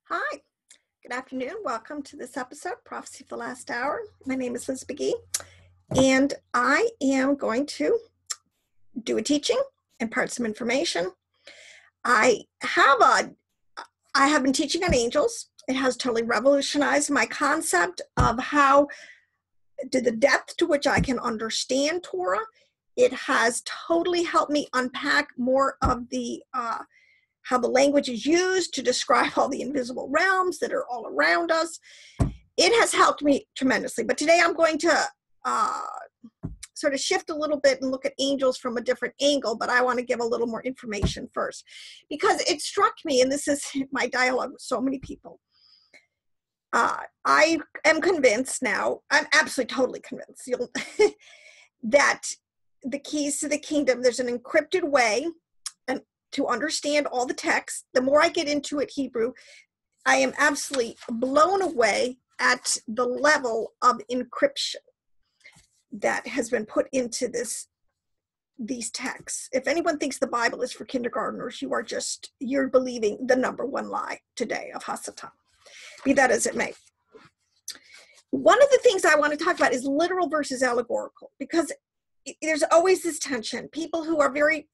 Hi, good afternoon. Welcome to this episode, Prophecy for the Last Hour. My name is Liz McGee, and I am going to do a teaching, impart some information. I have been teaching on angels. It has totally revolutionized my concept of how to the depth to which I can understand Torah. It has totally helped me unpack more of the how the language is used to describe all the invisible realms that are all around us. It has helped me tremendously. But today I'm going to sort of shift a little bit and look at angels from a different angle, but I want to give a little more information first, because it struck me, and this is my dialogue with so many people. I am convinced now, I'm absolutely totally convinced that the keys to the kingdom, there's an encrypted way and to understand all the text. The more I get into it, Hebrew, I am absolutely blown away at the level of encryption that has been put into these texts. If anyone thinks the Bible is for kindergartners, you're believing the number one lie today of Hasatan, be that as it may. One of the things I want to talk about is literal versus allegorical, because there's always this tension. People who are very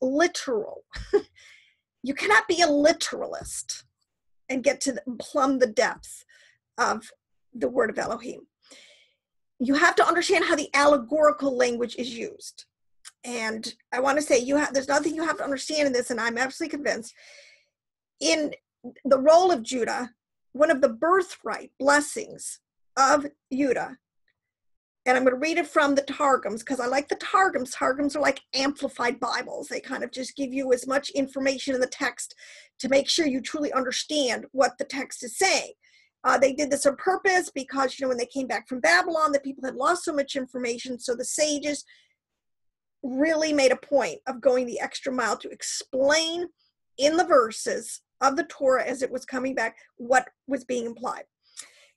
literal, you cannot be a literalist and get to plumb the depths of the word of Elohim. You have to understand how the allegorical language is used. And I want to say there's nothing you have to understand in this, and I'm absolutely convinced. In the role of Judah, one of the birthright blessings of Judah, and I'm going to read it from the Targums because I like the Targums. Targums are like amplified Bibles. They kind of just give you as much information in the text to make sure you truly understand what the text is saying. They did this on purpose because, when they came back from Babylon, the people had lost so much information. So the sages really made a point of going the extra mile to explain in the verses of the Torah as it was coming back what was being implied.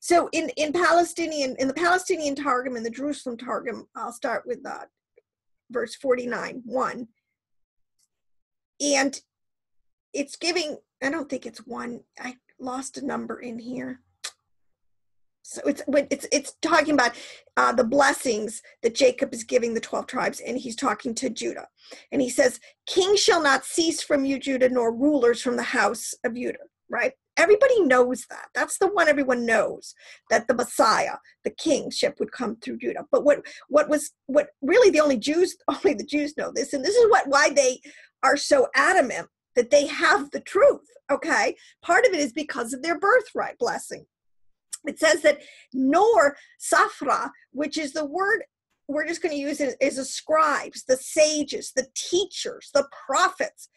So in the Palestinian Targum and the Jerusalem Targum, I'll start with verse 49:1. And it's giving, I don't think it's one, I lost a number in here. So it's talking about the blessings that Jacob is giving the 12 tribes, and he's talking to Judah. And he says, "Kings shall not cease from you, Judah, nor rulers from the house of Judah," right? Everybody knows that. That's the one everyone knows, that the Messiah, the kingship, would come through Judah. But what really only the Jews know this, and this is why they are so adamant that they have the truth, okay? Part of it is because of their birthright blessing. It says that nor safra, which is the word we're just going to use it as the scribes, the sages, the teachers, the prophets,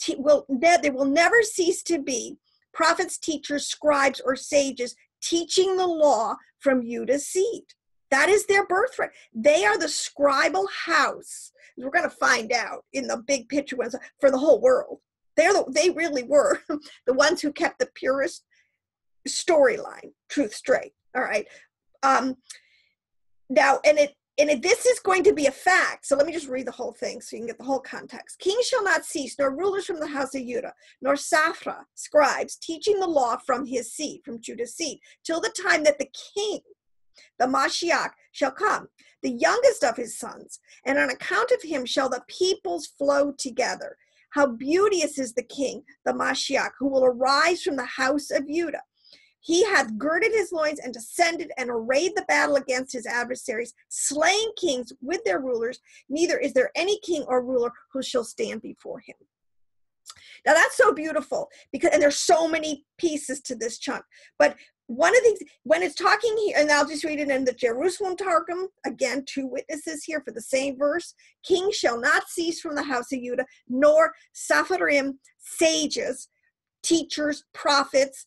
they will never cease to be prophets, teachers, scribes, or sages teaching the law from Judah's seed. That is their birthright. They are the scribal house. We're going to find out in the big picture ones for the whole world. They really were the ones who kept the purest storyline, truth straight. All right. Now, this is going to be a fact. So let me just read the whole thing so you can get the whole context. "Kings shall not cease, nor rulers from the house of Judah, nor Safra, scribes, teaching the law from his seed, from Judah's seed, till the time that the king, the Mashiach, shall come, the youngest of his sons, and on account of him shall the peoples flow together. How beauteous is the king, the Mashiach, who will arise from the house of Judah. He hath girded his loins and descended and arrayed the battle against his adversaries, slaying kings with their rulers. Neither is there any king or ruler who shall stand before him." Now that's so beautiful, and there's so many pieces to this chunk. But one of the things, when it's talking here, and I'll just read it in the Jerusalem Targum, again, 2 witnesses here for the same verse. "Kings shall not cease from the house of Judah, nor Sapharim, sages, teachers, prophets,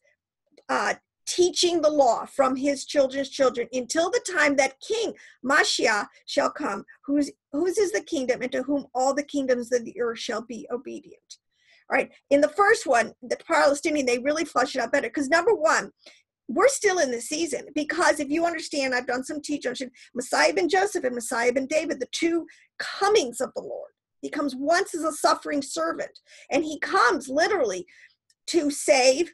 teaching the law from his children's children, until the time that King Mashiach shall come, whose is the kingdom, and to whom all the kingdoms of the earth shall be obedient." All right. In the first one, the Palestinian, they really flush it out better, because number one, we're still in the season. Because if you understand, I've done some teaching, Messiah ben Joseph and Messiah ben David, the two comings of the Lord. He comes once as a suffering servant, and he comes literally to save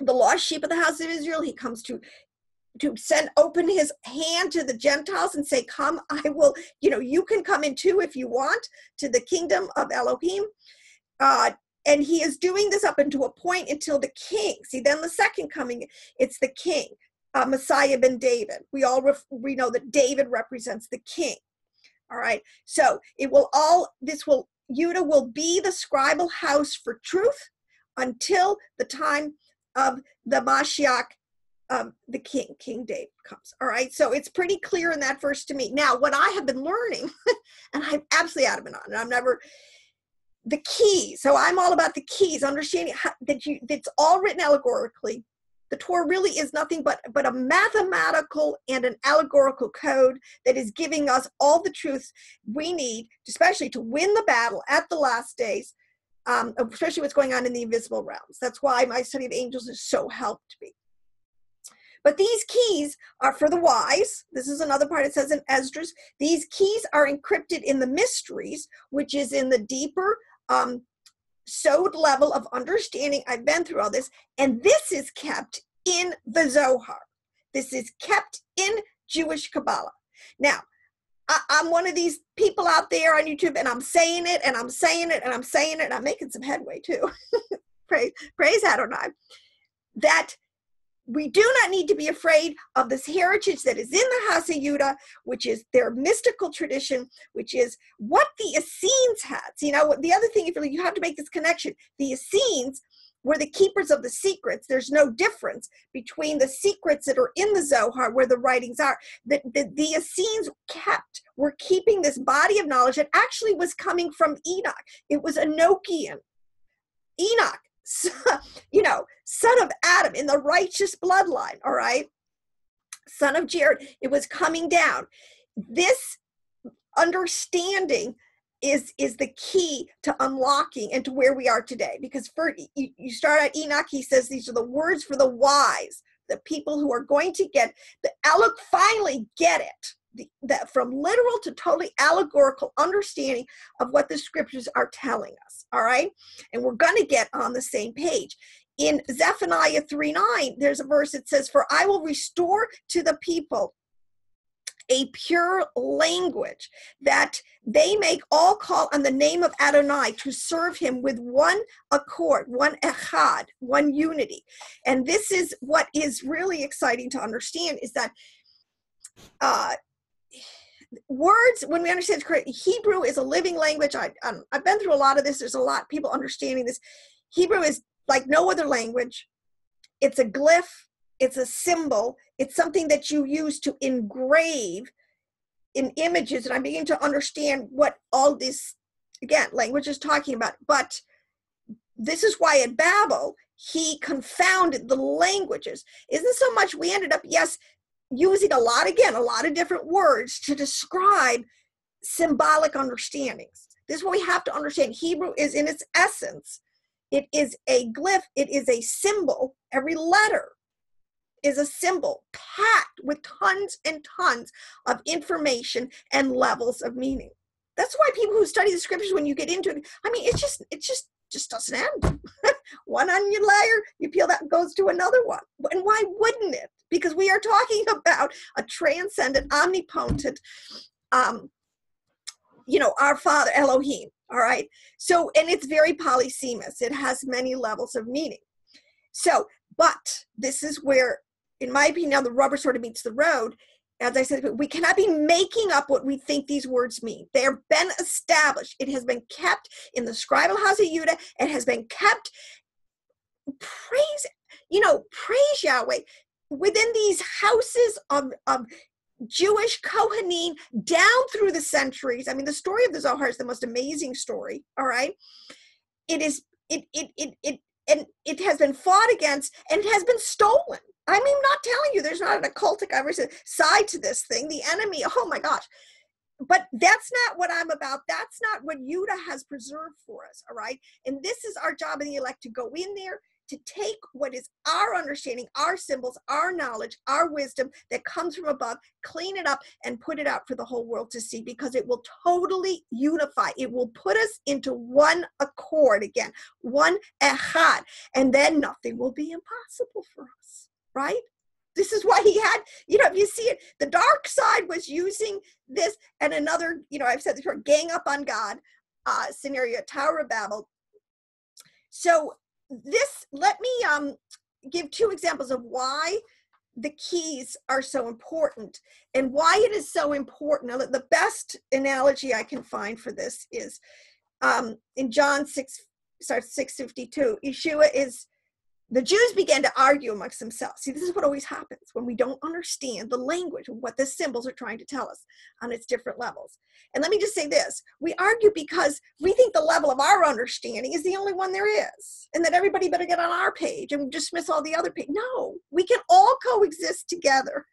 the lost sheep of the house of Israel. He comes to open his hand to the Gentiles and say, come, I will, you can come in too if you want to the kingdom of Elohim. And he is doing this up into a point until the king. See, then the second coming, it's the king, Messiah ben David. We know that David represents the king. All right. So Judah will be the scribal house for truth until the time of the Mashiach, the King David comes. All right. So it's pretty clear in that verse to me. Now, what I have been learning, and I'm absolutely adamant on it, the keys. So I'm all about the keys, understanding that's all written allegorically. The Torah really is nothing but a mathematical and an allegorical code that is giving us all the truths we need, especially to win the battle at the last days, especially what's going on in the invisible realms. That's why my study of angels has so helped me. But these keys are for the wise. This is another part it says in Esdras. These keys are encrypted in the mysteries, which is in the deeper sewed level of understanding. I've been through all this, and this is kept in the Zohar. This is kept in Jewish Kabbalah. Now, I'm one of these people out there on YouTube, and I'm saying it, and I'm saying it, and I'm saying it, and I'm making some headway too. praise Adonai. That we do not need to be afraid of this heritage that is in the house of Judah, which is their mystical tradition, which is what the Essenes had. So, the other thing, you have to make this connection. The Essenes were the keepers of the secrets. There's no difference between the secrets that are in the Zohar, where the writings are. The Essenes were keeping this body of knowledge that actually was coming from Enoch. It was Enochian. Enoch, son of Adam in the righteous bloodline, all right? Son of Jared, it was coming down. This understanding is the key to unlocking and to where we are today. Because you start at Enoch, he says these are the words for the wise, the people who are going to finally get it. That from literal to totally allegorical understanding of what the scriptures are telling us, all right? And we're going to get on the same page. In Zephaniah 3:9, there's a verse that says, for I will restore to the people a pure language, that they make all call on the name of Adonai to serve him with one accord, one echad, one unity. And this is what is really exciting to understand, is that words, when we understand it's correct, Hebrew is a living language. I've been through a lot of this. There's a lot of people understanding this. Hebrew is like no other language. It's a glyph. It's a symbol. It's something that you use to engrave in images. And I'm beginning to understand what all this, again, language is talking about. But this is why at Babel, he confounded the languages. Isn't so much we ended up, using a lot of different words to describe symbolic understandings. This is what we have to understand. Hebrew is, in its essence, it is a glyph. It is a symbol. Every letter is a symbol packed with tons and tons of information and levels of meaning. That's why people who study the scriptures, when you get into it, it just doesn't end. One onion layer, you peel that, goes to another one. And why wouldn't it? Because we are talking about a transcendent, omnipotent, our Father, Elohim, all right? So, and it's very polysemous. It has many levels of meaning. So, but this is where, in my opinion, now the rubber sort of meets the road. As I said, we cannot be making up what we think these words mean. They have been established. It has been kept in the scribal house of Judah. It has been kept, praise Yahweh, within these houses of Jewish Kohanim down through the centuries. The story of the Zohar is the most amazing story. All right. It has been fought against, and it has been stolen. Not telling you there's not an occultic side to this thing. The enemy, oh my gosh. but that's not what I'm about. That's not what Yuda has preserved for us, all right? And this is our job in the elect, to go in there, to take what is our understanding, our symbols, our knowledge, our wisdom that comes from above, clean it up and put it out for the whole world to see, because it will totally unify. It will put us into one accord again, one echad, and then nothing will be impossible for us, right? This is why he had, if you see it, the dark side was using this, and another, I've said this before, gang up on God scenario, Tower of Babel. So let me give two examples of why the keys are so important and why it is so important. Now, the best analogy I can find for this is in John 6:52, the Jews began to argue amongst themselves. See, this is what always happens when we don't understand the language of what the symbols are trying to tell us on its different levels. And let me just say this. We argue because we think the level of our understanding is the only one there is, and that everybody better get on our page and dismiss all the other page. No, we can all coexist together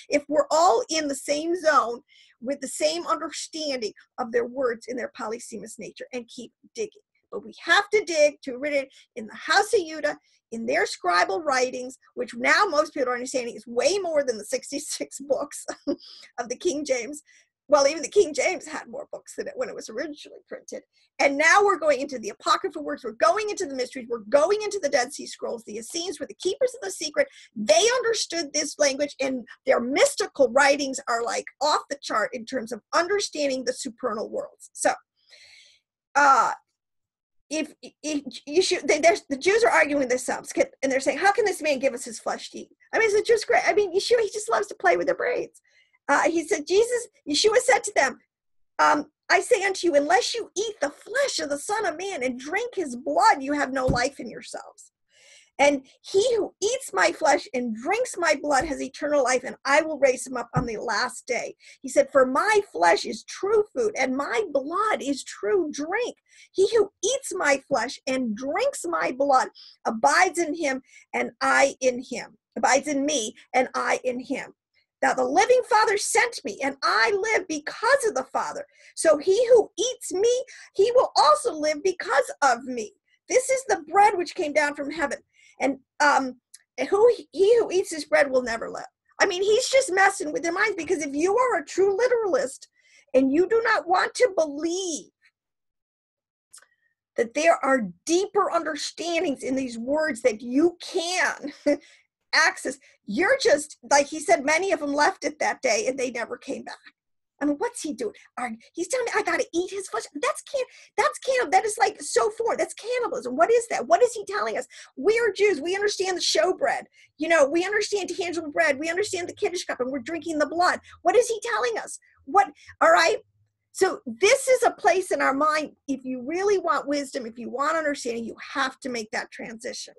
if we're all in the same zone with the same understanding of their words in their polysemous nature, and keep digging. But we have to dig to read it in the house of Judah, in their scribal writings, which now most people are understanding is way more than the 66 books of the King James. Well, even the King James had more books than it when it was originally printed. And now we're going into the apocryphal works. We're going into the mysteries. We're going into the Dead Sea Scrolls. The Essenes were the keepers of the secret. They understood this language, and their mystical writings are like off the chart in terms of understanding the supernal worlds. So, the Jews are arguing themselves, and they're saying, how can this man give us his flesh to eat? I mean, it's just great. I mean, Yeshua, he just loves to play with their brains. Yeshua said to them, I say unto you, unless you eat the flesh of the Son of Man and drink his blood, you have no life in yourselves. And he who eats my flesh and drinks my blood has eternal life, and I will raise him up on the last day. He said, for my flesh is true food, and my blood is true drink. He who eats my flesh and drinks my blood abides in him, and I in him. Abides in me, and I in him. Now the living Father sent me, and I live because of the Father. So he who eats me, he will also live because of me. This is the bread which came down from heaven. And he who eats this bread will never live. I mean, he's just messing with their minds, because if you are a true literalist and you do not want to believe that there are deeper understandings in these words that you can access, you're just, like he said, many of them left it that day and they never came back. I mean, what's he doing? He's telling me I got to eat his flesh. That's cannibal. That is like so foreign. That's cannibalism. What is that? What is he telling us? We are Jews. We understand the showbread. We understand tangible bread. We understand the Kiddush cup, and we're drinking the blood. What is he telling us? All right. So this is a place in our mind. If you really want wisdom, if you want understanding, you have to make that transition.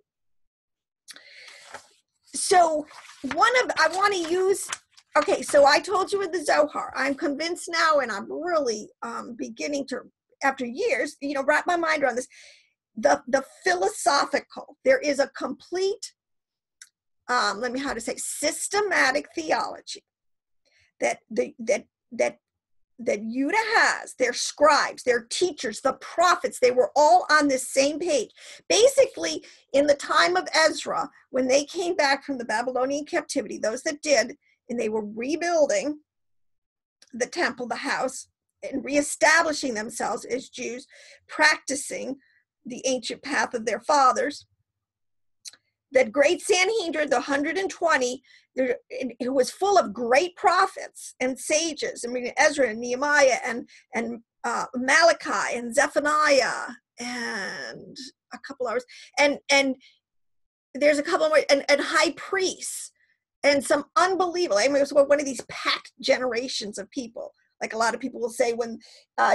So okay, so I told you with the Zohar, I'm convinced now, and I'm really beginning to, after years, wrap my mind around this. The philosophical, there is a complete, systematic theology that Judah has, their scribes, their teachers, the prophets, they were all on this same page. Basically, in the time of Ezra, when they came back from the Babylonian captivity, those that did, and they were rebuilding the temple, the house, and reestablishing themselves as Jews, practicing the ancient path of their fathers. That great Sanhedrin, the 120, who was full of great prophets and sages. I mean, Ezra and Nehemiah and Malachi and Zephaniah and a couple others, and there's a couple more, and high priests. And some unbelievable, I mean, it was one of these packed generations of people. Like a lot of people will say when,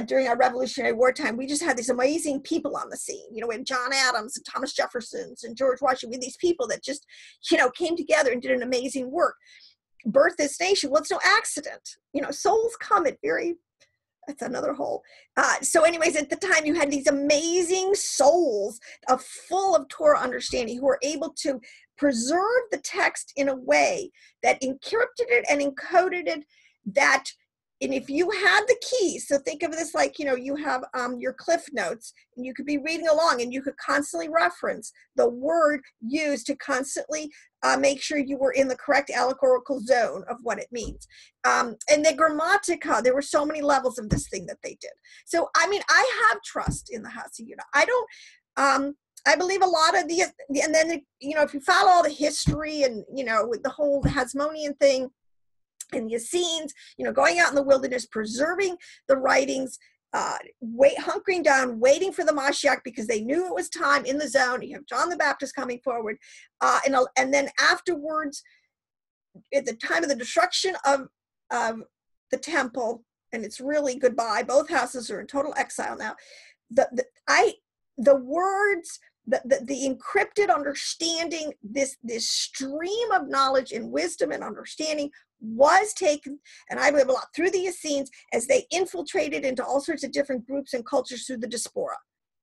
during our Revolutionary War time, we just had these amazing people on the scene, and John Adams and Thomas Jefferson and George Washington, these people that just, came together and did an amazing work. Birth this nation, well, it's no accident. Souls come at that's another whole. So anyways, at the time you had these amazing souls full of Torah understanding who were able to preserve the text in a way that encrypted it and encoded it, that and if you had the keys, so think of this like, you have your cliff notes, and you could be reading along, and you could constantly reference the word used to constantly make sure you were in the correct allegorical zone of what it means. And the grammatica, there were so many levels of this thing that they did. So, I mean, I have trust in the Hasidut. I don't, I believe a lot of and then, if you follow all the history and, with the whole Hasmonean thing, and the Essenes, going out in the wilderness, preserving the writings, hunkering down, waiting for the Mashiach because they knew it was time in the zone. You have John the Baptist coming forward. And then afterwards, at the time of the destruction of the temple, and it's really goodbye, both houses are in total exile now. The words, the encrypted understanding, this stream of knowledge and wisdom and understanding was taken, and I believe a lot, through the Essenes as they infiltrated into all sorts of different groups and cultures through the diaspora.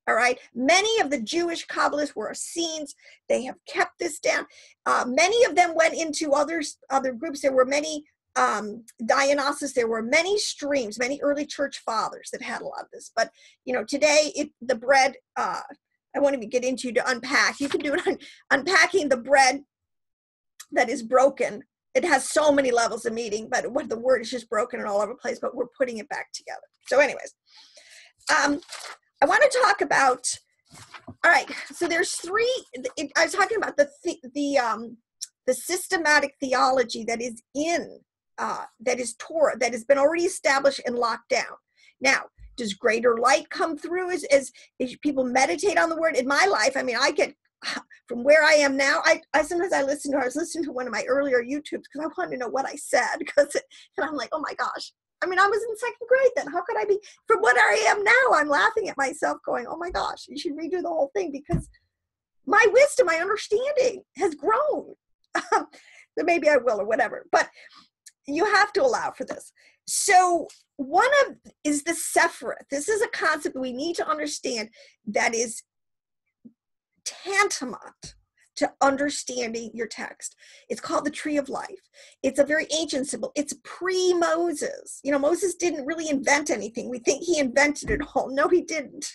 All right. Many of the Jewish Kabbalists were Essenes. They have kept this down. Many of them went into other groups. There were many Dionysus. There were many streams, many early church fathers that had a lot of this. But, today, the bread, I won't even get into to unpack. You can do it on unpacking the bread that is broken. It has so many levels of meaning, but what the word is just broken and all over the place, but we're putting it back together. So anyways, I want to talk about, all right, so there's three, I was talking about the systematic theology that is that is Torah, that has been already established and locked down. Now, does greater light come through as people meditate on the word? In my life, I mean, I get, from where I am now, I sometimes I was listening to one of my earlier YouTubes because I wanted to know what I said, and I'm like, oh my gosh. I mean, I was in second grade then. How could I be, from what I am now, I'm laughing at myself going, oh my gosh, you should redo the whole thing because my wisdom, my understanding has grown. Then maybe I will or whatever, but you have to allow for this. So is the Sephiroth. This is a concept we need to understand that is tantamount to understanding your text. It's called the tree of life. It's a very ancient symbol. It's pre-Moses. Moses didn't really invent anything. We think he invented it all. No, he didn't.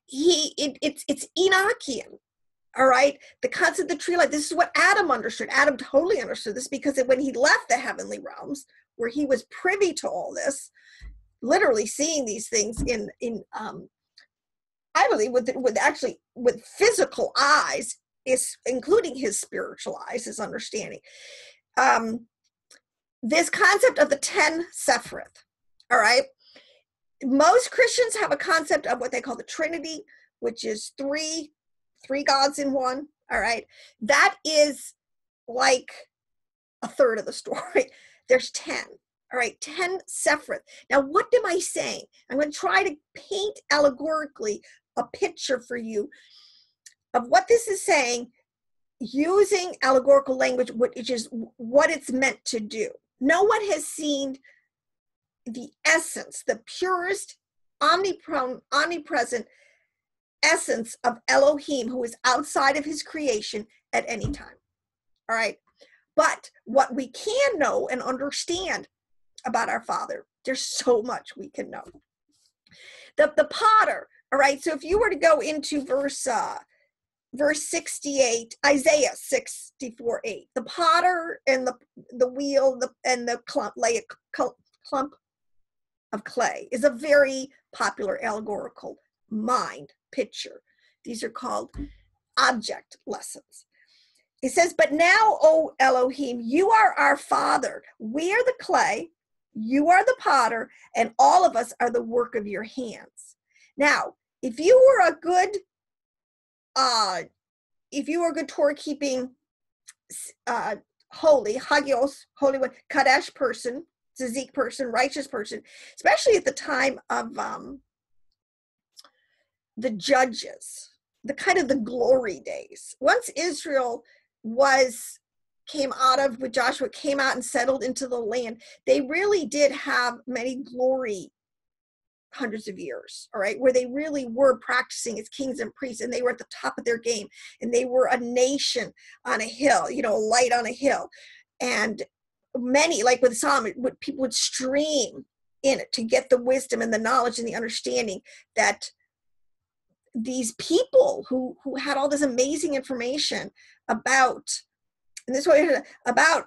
It's Enochian. All right. The concept of the tree of life. This is what Adam understood. Adam totally understood this because when he left the heavenly realms, where he was privy to all this, literally seeing these things in I believe with physical eyes, is including his spiritual eyes, his understanding. This concept of the 10 Sephiroth. All right. Most Christians have a concept of what they call the Trinity, which is three gods in one. All right. That is like a third of the story. There's 10. All right, 10 Sephiroth. Now, what am I saying? I'm going to try to paint allegorically a picture for you of what this is saying using allegorical language, which is what it's meant to do. No one has seen the essence, the purest, omnipresent essence of Elohim, who is outside of his creation at any time. All right. But what we can know and understand about our Father, there's so much we can know. The potter, all right, so if you were to go into verse 68, Isaiah 64:8, the potter and the wheel and the clump of clay is a very popular allegorical mind picture. These are called object lessons. It says, but now, O Elohim, you are our Father. We are the clay, you are the potter, and all of us are the work of your hands. Now, if you were a good Torah keeping, holy, hagios, holy one, kadesh person, tzadik person, righteous person, especially at the time of the judges, the kind of the glory days. Once Israel came out and settled into the land, they really did have many glory hundreds of years, all right, where they really were practicing as kings and priests, and they were at the top of their game, and they were a nation on a hill, a light on a hill. And many, like with Psalm, people would stream in it to get the wisdom and the knowledge and the understanding that these people who had all this amazing information about, and this way, about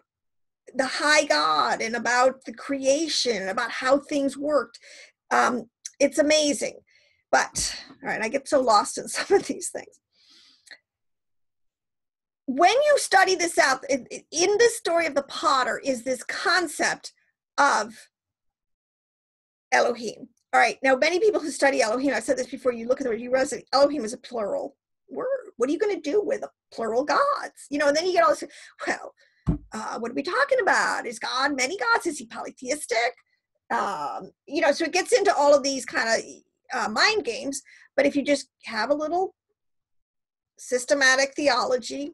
the high God and about the creation and about how things worked. It's amazing. But, all right, I get so lost in some of these things. When you study this out, in the story of the potter is this concept of Elohim. All right, now many people who study Elohim, I've said this before, you look at the word, you realize that Elohim is a plural word. What are you going to do with a plural gods? You know, and then you get all this, well, what are we talking about? Is God many gods? Is he polytheistic? You know, so it gets into all of these kind of mind games. But if you just have a little systematic theology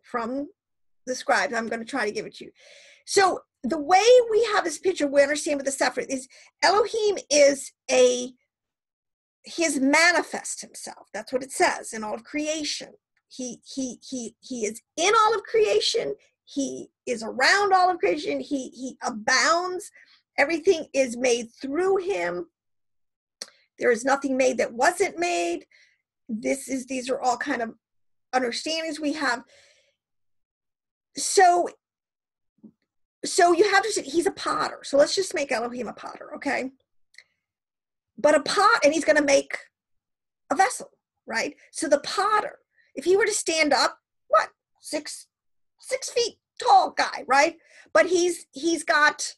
from the scribes, I'm going to try to give it to you. So the way we have this picture, we understand with the Sephirot is Elohim is he has manifest himself. That's what it says in all of creation. He is in all of creation. He is around all of creation. He abounds. Everything is made through him. There is nothing made that wasn't made. These are all kind of understandings we have. So you have to say he's a potter. So let's just make Elohim a potter, okay? But a pot, and he's going to make a vessel, right? So the potter, if he were to stand up, what, 6 feet tall guy, right? But he's got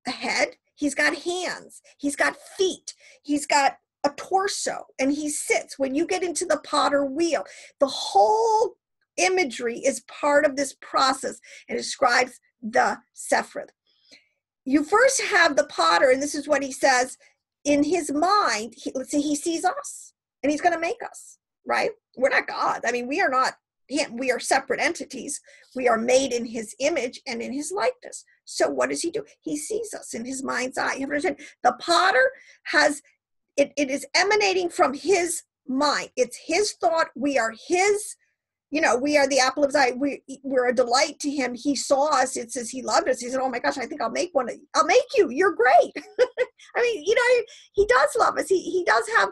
a head, he's got hands, he's got feet, he's got a torso, and he sits. When you get into the potter wheel, the whole imagery is part of this process and describes the Sephirot. You first have the potter, and this is what he says, in his mind, let's say he sees us, and he's going to make us, right? We're not God. I mean, we are not him. We are separate entities. We are made in his image and in his likeness. So what does he do? He sees us in his mind's eye. You have to understand, the potter has, it is emanating from his mind. It's his thought. We are his, you know, we are the apple of his eye. We're a delight to him. He saw us. It says he loved us. He said, oh my gosh, I think I'll make one. I'll make you. You're great. I mean, you know, he does love us. He does have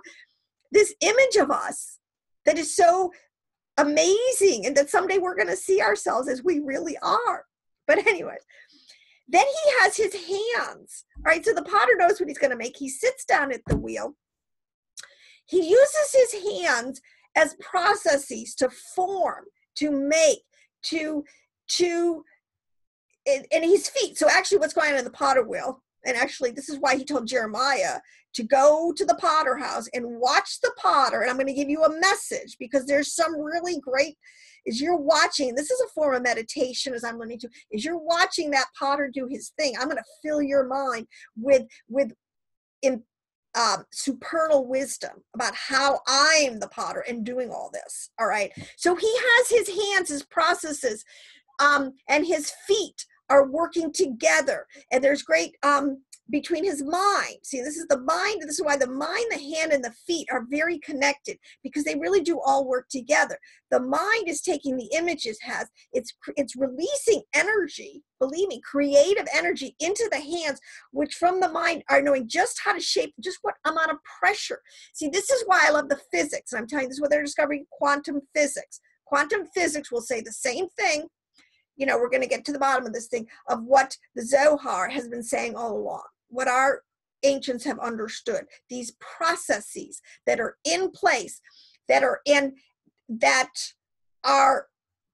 this image of us that is so amazing, and that someday we're going to see ourselves as we really are. But anyways, then he has his hands. All right, so the potter knows what he's going to make. He sits down at the wheel. He uses his hands as processes to form, to make, and his feet. So actually what's going on in the potter wheel, and actually this is why he told Jeremiah to go to the potter house and watch the potter, and I'm going to give you a message, because there's some really great, as you're watching, this is a form of meditation as I'm learning to, as you're watching that potter do his thing, I'm going to fill your mind with supernal wisdom about how I'm the potter and doing all this. All right. So he has his hands, his processes, and his feet are working together. And there's great, between his mind. See, this is the mind. This is why the mind, the hand, and the feet are very connected, because they really do all work together. The mind is taking the images, it's releasing energy, believe me, creative energy into the hands, which from the mind are knowing just how to shape, just what amount of pressure. See, this is why I love the physics. And I'm telling you, this is what they're discovering, quantum physics. Quantum physics will say the same thing. You know, we're going to get to the bottom of this thing, of what the Zohar has been saying all along, what our ancients have understood, these processes that are in place, that are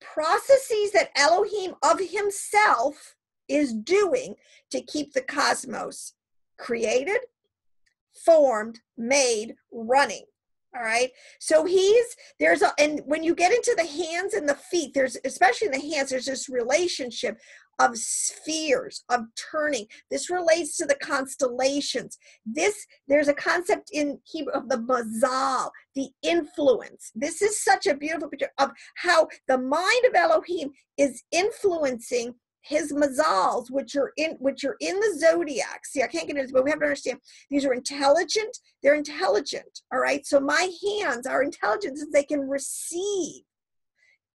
processes that Elohim of himself is doing to keep the cosmos created, formed, made, running. All right. So and when you get into the hands and the feet, especially in the hands, there's this relationship of spheres, of turning. This relates to the constellations. There's a concept in Hebrew of the mazal, the influence. This is such a beautiful picture of how the mind of Elohim is influencing his mazals, which are in the zodiac. See, I can't get into this, but we have to understand these are intelligent. They're intelligent. All right. So my hands are intelligent, since they can receive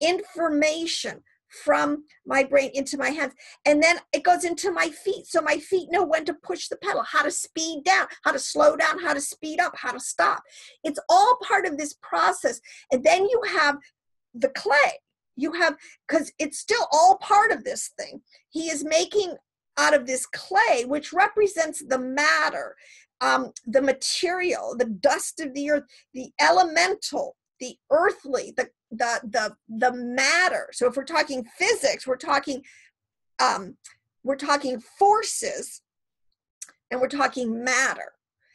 information from my brain into my hands. And then it goes into my feet. So my feet know when to push the pedal, how to speed down, how to slow down, how to speed up, how to stop. It's all part of this process. And then you have the clay. You have, because it's still all part of this thing. He is making out of this clay, which represents the matter, the material, the dust of the earth, the elemental, the earthly, the matter. So if we're talking physics, we're talking forces, and we're talking matter,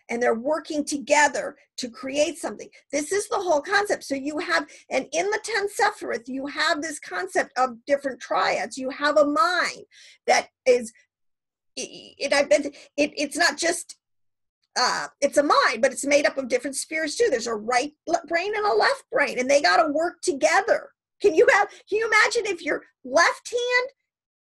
and they're working together to create something. This is the whole concept. So you have, and in the 10 Sephiroth, you have this concept of different triads. You have a mind that is, it's not just, it's a mind, but it's made up of different spheres too. There's a right brain and a left brain, and they got to work together. Can you imagine if your left hand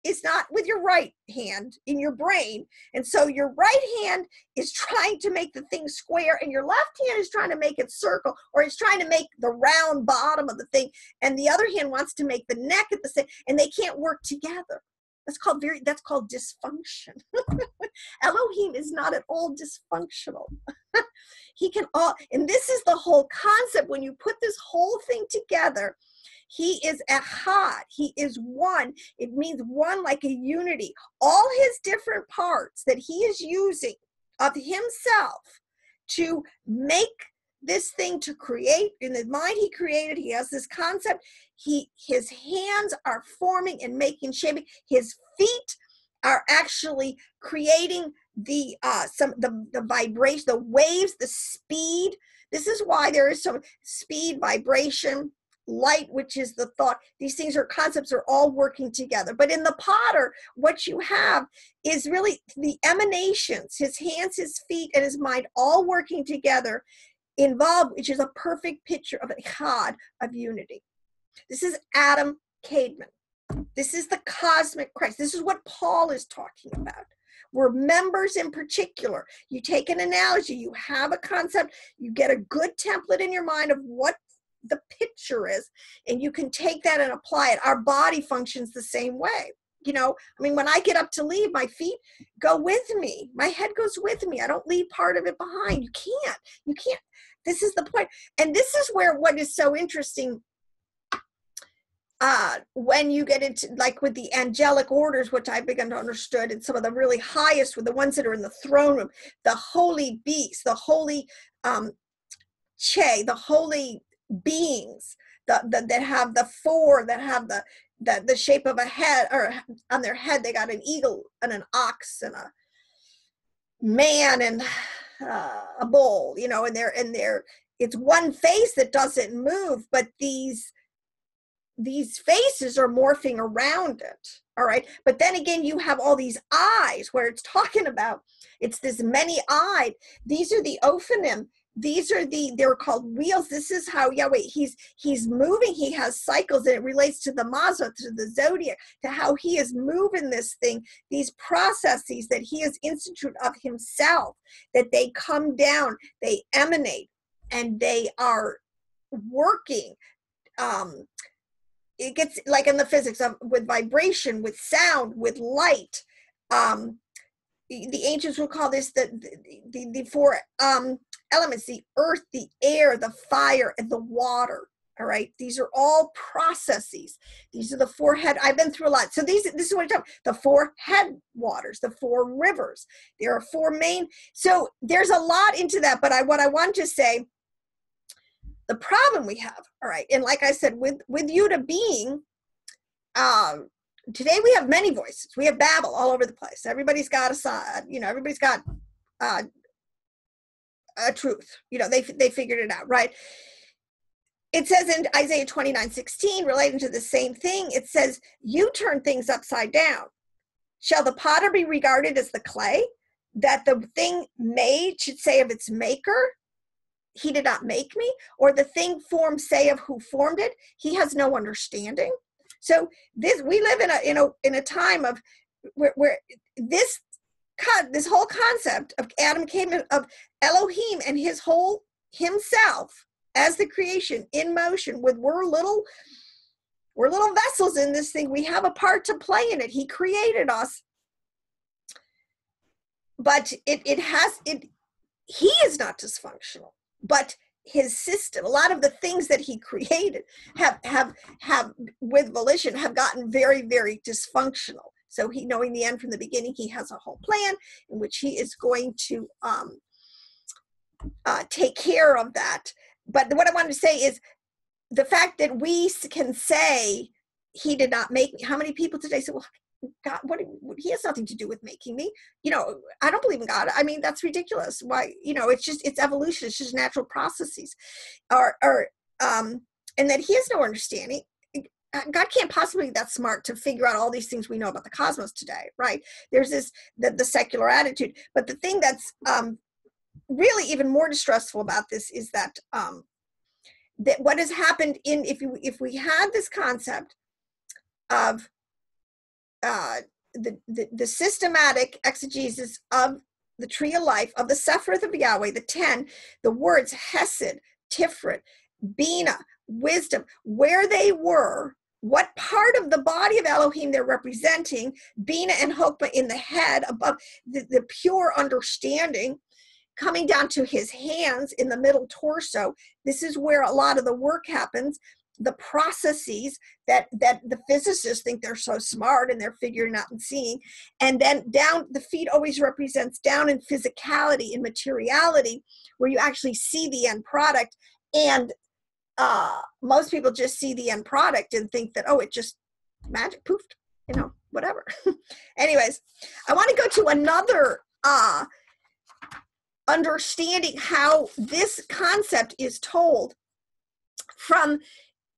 is not with your right hand in your brain, and so your right hand is trying to make the thing square, and your left hand is trying to make it circle, or it's trying to make the round bottom of the thing, and the other hand wants to make the neck at the same, and they can't work together. That's called dysfunction. Elohim is not at all dysfunctional. He can all, and this is the whole concept. When you put this whole thing together, he is echad. He is one. It means one, like a unity. All his different parts that he is using of himself to make this thing, to create, in the mind he created, he has this concept. His hands are forming and making, shaping. His feet are actually creating the vibration, the waves, the speed. This is why there is some speed, vibration, light, which is the thought. These things are concepts, are all working together. But in the potter, what you have is really the emanations, his hands, his feet, and his mind all working together, involved, which is a perfect picture of echad, of unity. This is Adam Cademan. This is the cosmic Christ. This is what Paul is talking about. We're members in particular. You take an analogy, you have a concept, you get a good template in your mind of what the picture is, and you can take that and apply it. Our body functions the same way. You know, I mean, when I get up to leave, my feet go with me. My head goes with me. I don't leave part of it behind. You can't. This is the point. And this is where what is so interesting, when you get into, like with the angelic orders, which I've begun to understand, and some of the really highest with the ones that are in the throne room, the holy beasts, the holy the holy beings, that have the four, that have the shape of a head, or on their head they got an eagle and an ox and a man and a bull, you know, and they're it's one face that doesn't move, but these faces are morphing around it. All right. But then again, you have all these eyes where it's talking about, it's this many-eyed. These are the Ophanim. These are they're called wheels. This is how Yahweh, he's moving. He has cycles, and it relates to the Mazah, to the zodiac, to how he is moving this thing, these processes that he has instituted of himself, that they come down, they emanate, and they are working. It gets like in the physics of, with vibration, with sound, with light. The ancients would call this the four elements: the earth, the air, the fire, and the water. All right, these are all processes. These are the four head. I've been through a lot. So this is what I'm talking about. The four head waters, the four rivers. There are four main. So there's a lot into that. But what I want to say, the problem we have, all right, and like I said, with Yuta being, today we have many voices. We have Babel all over the place. Everybody's got a side, you know, everybody's got a truth. You know, they figured it out, right? It says in Isaiah 29:16, relating to the same thing, it says, you turn things upside down. Shall the potter be regarded as the clay, that the thing made should say of its maker, he did not make me? Or the thing formed say of who formed it, he has no understanding? So we live in a time of where this whole concept of Adam came of Elohim and his whole himself as the creation in motion, with we're little We're little vessels in this thing. We have a part to play in it. He created us. But he is not dysfunctional, but his system, a lot of the things that he created have with volition have gotten very, very dysfunctional. So he, knowing the end from the beginning, he has a whole plan in which he is going to take care of that. But what I wanted to say is the fact that we can say he did not make me. How many people today say, well, God, he has nothing to do with making me. I don't believe in God. I mean, that's ridiculous. Why? It's evolution. It's just natural processes, and that he has no understanding. God can't possibly be that smart to figure out all these things we know about the cosmos today, right? There's the secular attitude. But the thing that's really even more distressful about this is that that what has happened if we had this concept of the systematic exegesis of the tree of life, of the Sephiroth of Yahweh, the 10, the words Hesed, Tiferet, Bina, wisdom, where they were, what part of the body of Elohim they're representing, Bina and Hokmah in the head, above the pure understanding, coming down to his hands in the middle torso. This is where a lot of the work happens. The processes that the physicists think they're so smart and they're figuring out and seeing. And then down, the feet always represents down in physicality, in materiality, where you actually see the end product. And most people just see the end product and think that, oh, it just magic poofed, whatever. Anyways, I want to go to another understanding how this concept is told from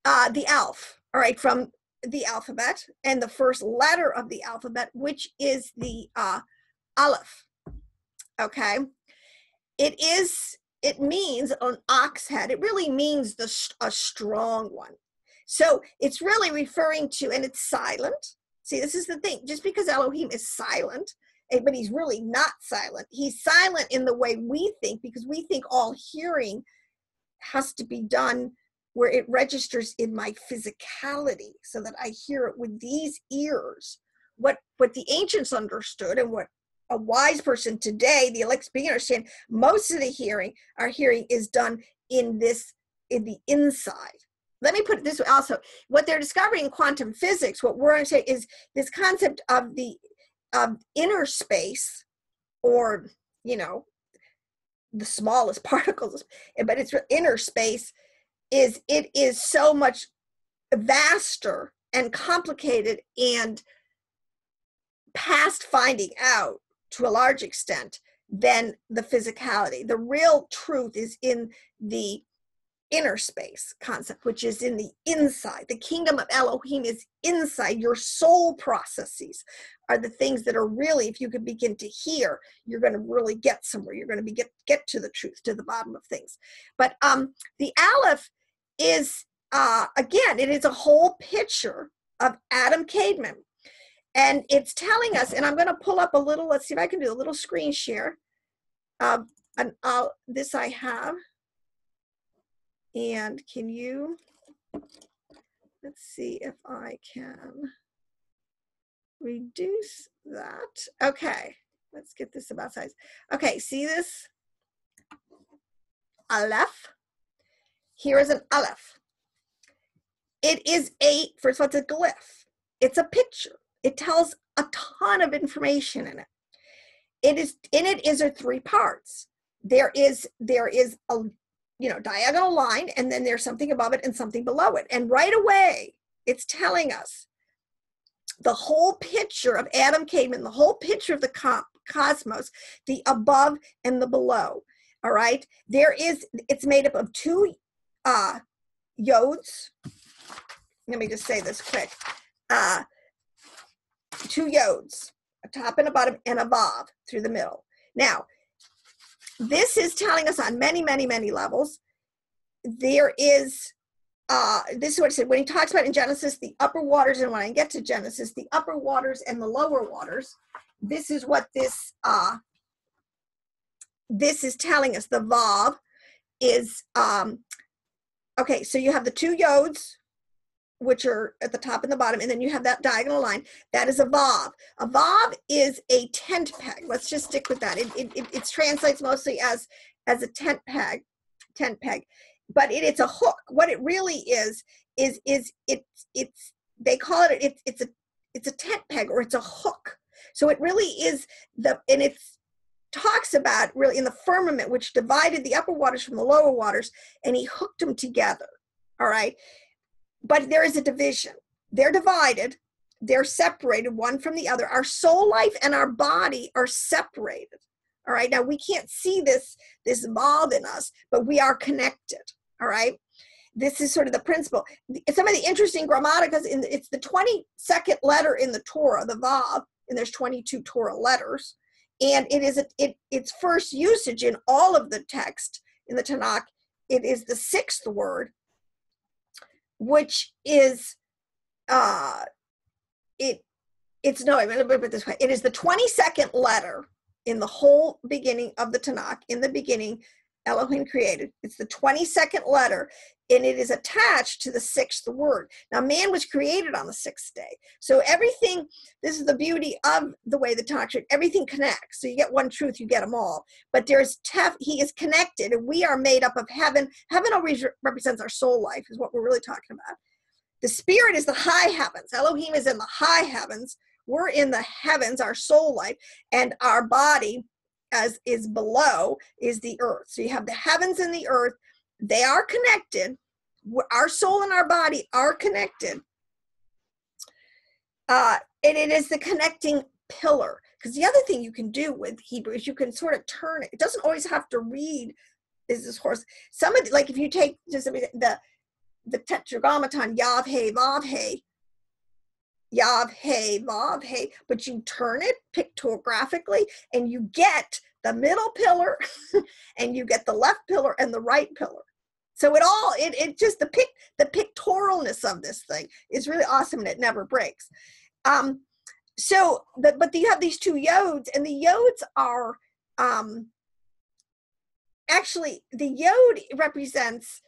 the Aleph, all right, from the alphabet, and the first letter of the alphabet, which is the Aleph. Okay, it means an ox head. It really means a strong one. So it's really referring to, and it's silent. See, this is the thing. Just because Elohim is silent, but he's really not silent. He's silent in the way we think, because we think all hearing has to be done where it registers in my physicality so that I hear it with these ears. What the ancients understood, and what a wise person today, the elect being, understand, most of our hearing is done in the inside. Let me put it this way also. What they're discovering in quantum physics, what we're going to say is this concept of the inner space, or, the smallest particles, but it's inner space, it is so much vaster and complicated and past finding out to a large extent than the physicality. The real truth is in the inner space concept, which is in the inside. The kingdom of Elohim is inside. Your soul processes are the things that are really, if you could begin to hear, you're going to really get somewhere. You're going to get to the truth, to the bottom of things. But the Aleph is, again, it is a whole picture of Adam Cademan. And it's telling us, and I'm going to pull up a little, let's see if I can do a little screen share. This I have. And can you, let's see if I can reduce that. Okay, let's get this about size. Okay, see this? Aleph. Here is an Aleph. It is first of all, it's a glyph. It's a picture. It tells a ton of information in it. In it is 3 parts. There is a diagonal line, and then there's something above it and something below it. And right away, it's telling us the whole picture of Adam Cademan, the whole picture of the cosmos, the above and the below. All right. It's made up of 2 yods. Let me just say this quick. 2 yods, a top and a bottom, and a vav through the middle. Now, this is telling us on many, many, many levels. There is, this is what it said, when he talks about in Genesis, the upper waters, and when I get to Genesis, the upper waters and the lower waters, this is what this is telling us. The vav is, okay, so you have the 2 yods, which are at the top and the bottom, and then you have that diagonal line. That is a vav. A vav is a tent peg. Let's just stick with that. It translates mostly as a tent peg, but it's a hook. What it really is they call it it's a tent peg, or it's a hook. So it really is and it talks about really in the firmament, which divided the upper waters from the lower waters, and he hooked them together. All right. But there is a division. They're divided. They're separated one from the other. Our soul life and our body are separated. All right. Now we can't see this vav in us, but we are connected. All right. This is sort of the principle. Some of the interesting grammaticas, it's the 22nd letter in the Torah, the vav, and there's 22 Torah letters. And its first usage in all of the text in the Tanakh, it is the 6th word, which is I'm going to put it this way. It is the 22nd letter in the whole beginning of the Tanakh. In the beginning, Elohim created. It's the 22nd letter, and it is attached to the 6th word. Now, man was created on the 6th day. So everything, this is the beauty of the way the Tanakh, everything connects. So you get one truth, you get them all. But he is connected, and we are made up of heaven. Heaven always represents our soul life, is what we're really talking about. The spirit is the high heavens. Elohim is in the high heavens. We're in the heavens, our soul life, and our body, as is below, is the earth. So you have the heavens and the earth. They are connected. Our soul and our body are connected. And it is the connecting pillar. Because the other thing you can do with Hebrew is you can sort of turn it. It doesn't always have to read this horse. Some of like if you take just the tetragrammaton, Yav He Vav He, Yav He Vav He, but you turn it pictographically and you get the middle pillar and you get the left pillar and the right pillar. So it just the pictorialness of this thing is really awesome, and it never breaks. But you have these two yods, and the yods are actually, the yod represents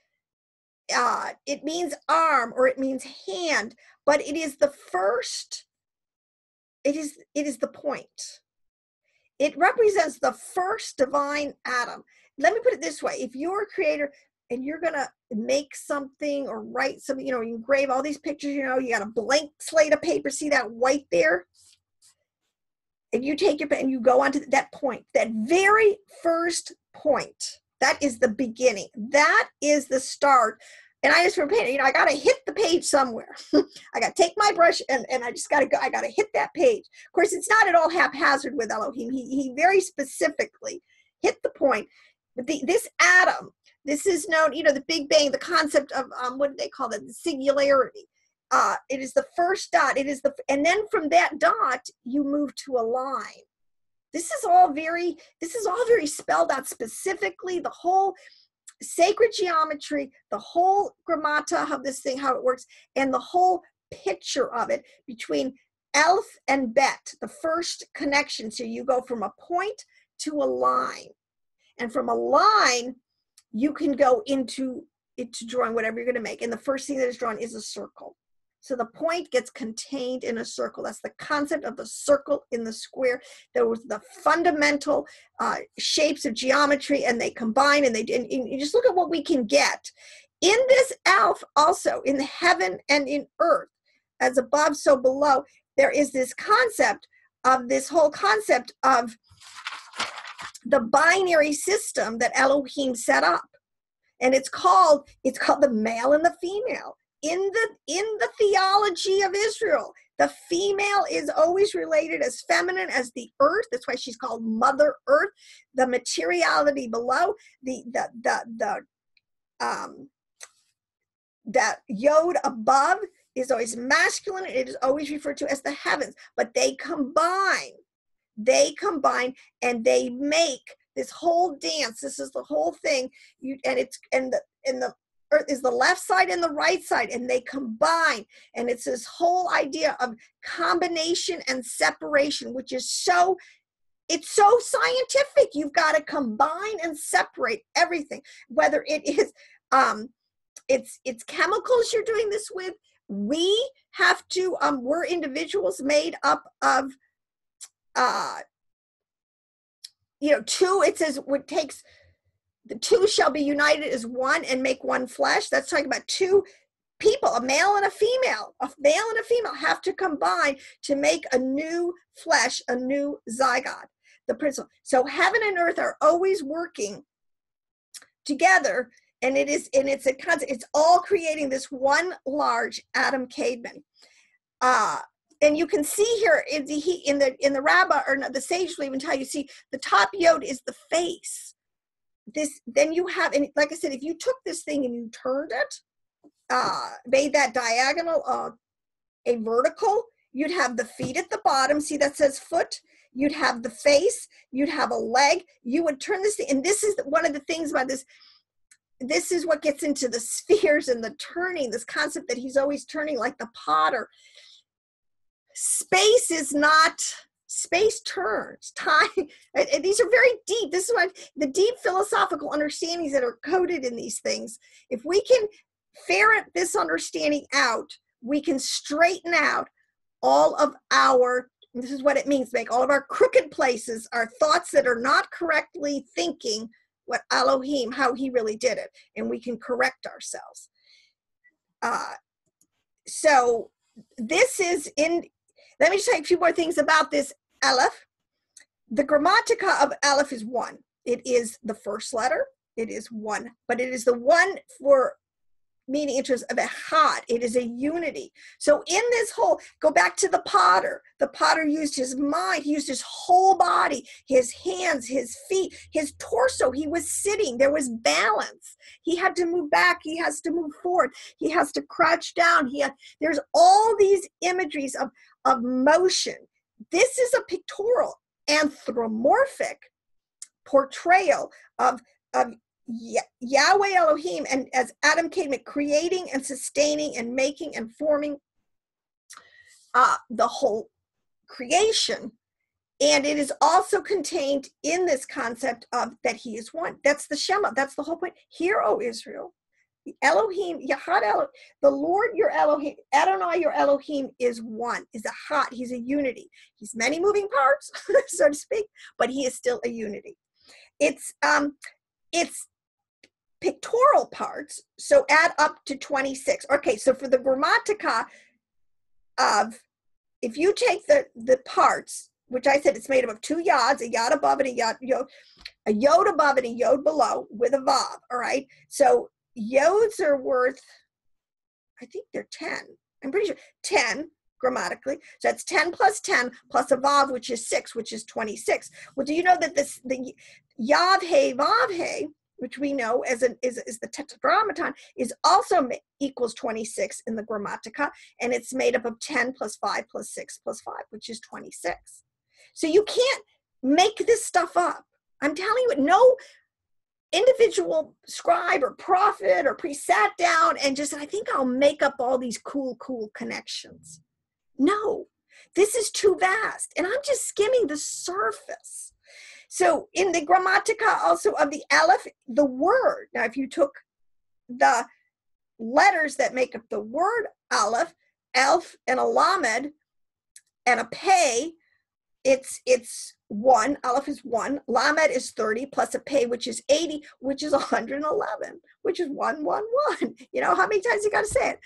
it means arm or it means hand, but it is the first, it is the point. It represents the first divine atom. Let me put it this way. If you're a creator and you're going to make something or write something, you engrave all these pictures, you got a blank slate of paper. See that white there? And you take your pen and you go onto that point, that very first point. That is the beginning. That is the start. And I just remember, I got to hit the page somewhere. I got to take my brush and I just got to go. I got to hit that page. Of course, it's not at all haphazard with Elohim. He very specifically hit the point. But this atom, this is known, the Big Bang, the concept of, what do they call it? The singularity. It is the first dot. And then from that dot, you move to a line. This is all very spelled out specifically, the whole sacred geometry, the whole grammata of this thing, how it works, and the whole picture of it between Aleph and Bet, the first connection. So you go from a point to a line. And from a line, you can go into drawing whatever you're going to make. And the first thing that is drawn is a circle. So the point gets contained in a circle. That's the concept of the circle in the square. There was the fundamental shapes of geometry, and they combine, and you just look at what we can get. In this Aleph, also in heaven and in earth, as above, so below, there is this whole concept of the binary system that Elohim set up. And it's called the male and the female. In the theology of Israel, the female is always related as feminine as the earth. That's why she's called Mother Earth. The materiality below, the yod above is always masculine. It is always referred to as the heavens. But they combine, and they make this whole dance. This is the whole thing. The earth is the left side and the right side, and they combine, and it's this whole idea of combination and separation, which is so scientific. You've got to combine and separate everything, whether it is it's chemicals you're doing this with, We have to, we're individuals made up of, two, it says what takes, the two shall be united as one and make one flesh. That's talking about two people, a male and a female. A male and a female have to combine to make a new flesh, a new zygote, the principle. So heaven and earth are always working together, and it's a concept. It's all creating this one large atom caveman. And you can see here in the rabbah, or the sage will even tell you, see the top yod is the face. This, then you have, and like I said, if you took this thing and you turned it, made that diagonal a vertical, you'd have the feet at the bottom. See, that says foot. You'd have the face. You'd have a leg. You would turn this thing, and this is one of the things about this. This is what gets into the spheres and the turning, this concept that he's always turning like the potter. Space is not, space turns, time. These are very deep. This is why the deep philosophical understandings that are coded in these things, if we can ferret this understanding out, we can straighten out all of our, this is what it means, make all of our crooked places, our thoughts that are not correctly thinking what Elohim, how he really did it, and we can correct ourselves. So this is in, let me just say a few more things about this Aleph. The grammatica of Aleph is 1. It is the first letter. It is 1, but it is the one for meaning in terms of echad. It is a unity. So in this whole, go back to the potter. The potter used his mind. He used his whole body, his hands, his feet, his torso. He was sitting. There was balance. He had to move back. He has to move forward. He has to crouch down. There's all these imageries of motion. This is a pictorial, anthropomorphic portrayal of Yahweh Elohim, and as Adam came at creating and sustaining and making and forming the whole creation. And it is also contained in this concept of that he is one. That's the Shema. That's the whole point. Hear, O Israel, Elohim, Yahad Elohim, the Lord your Elohim, Adonai your Elohim is one, is a hot, he's a unity. He's many moving parts, so to speak, but he is still a unity. It's pictorial parts, so add up to 26. Okay, so for the grammatica of, if you take the parts, which I said it's made up of 2 yods, a yod above and a yod above and a yod below with a vav, all right? So yods are worth, I think they're 10. I'm pretty sure 10 grammatically. So that's 10 plus 10 plus a vav, which is 6, which is 26. Well, do you know that the yav he vav he, which we know is the tetragrammaton, is also equals 26 in the grammatica, and it's made up of 10 plus 5 plus 6 plus 5, which is 26. So you can't make this stuff up. I'm telling you, no individual scribe or prophet or priest sat down and just, I think I'll make up all these cool connections. No, this is too vast, and I'm just skimming the surface. So in the grammatica also of the Aleph, the word, now if you took the letters that make up the word Aleph, Elf and a Lamed and a Pei, it's 1, Aleph is 1, Lamed is 30 plus a Pei, which is 80, which is 111, which is 111. You know, how many times you got to say it?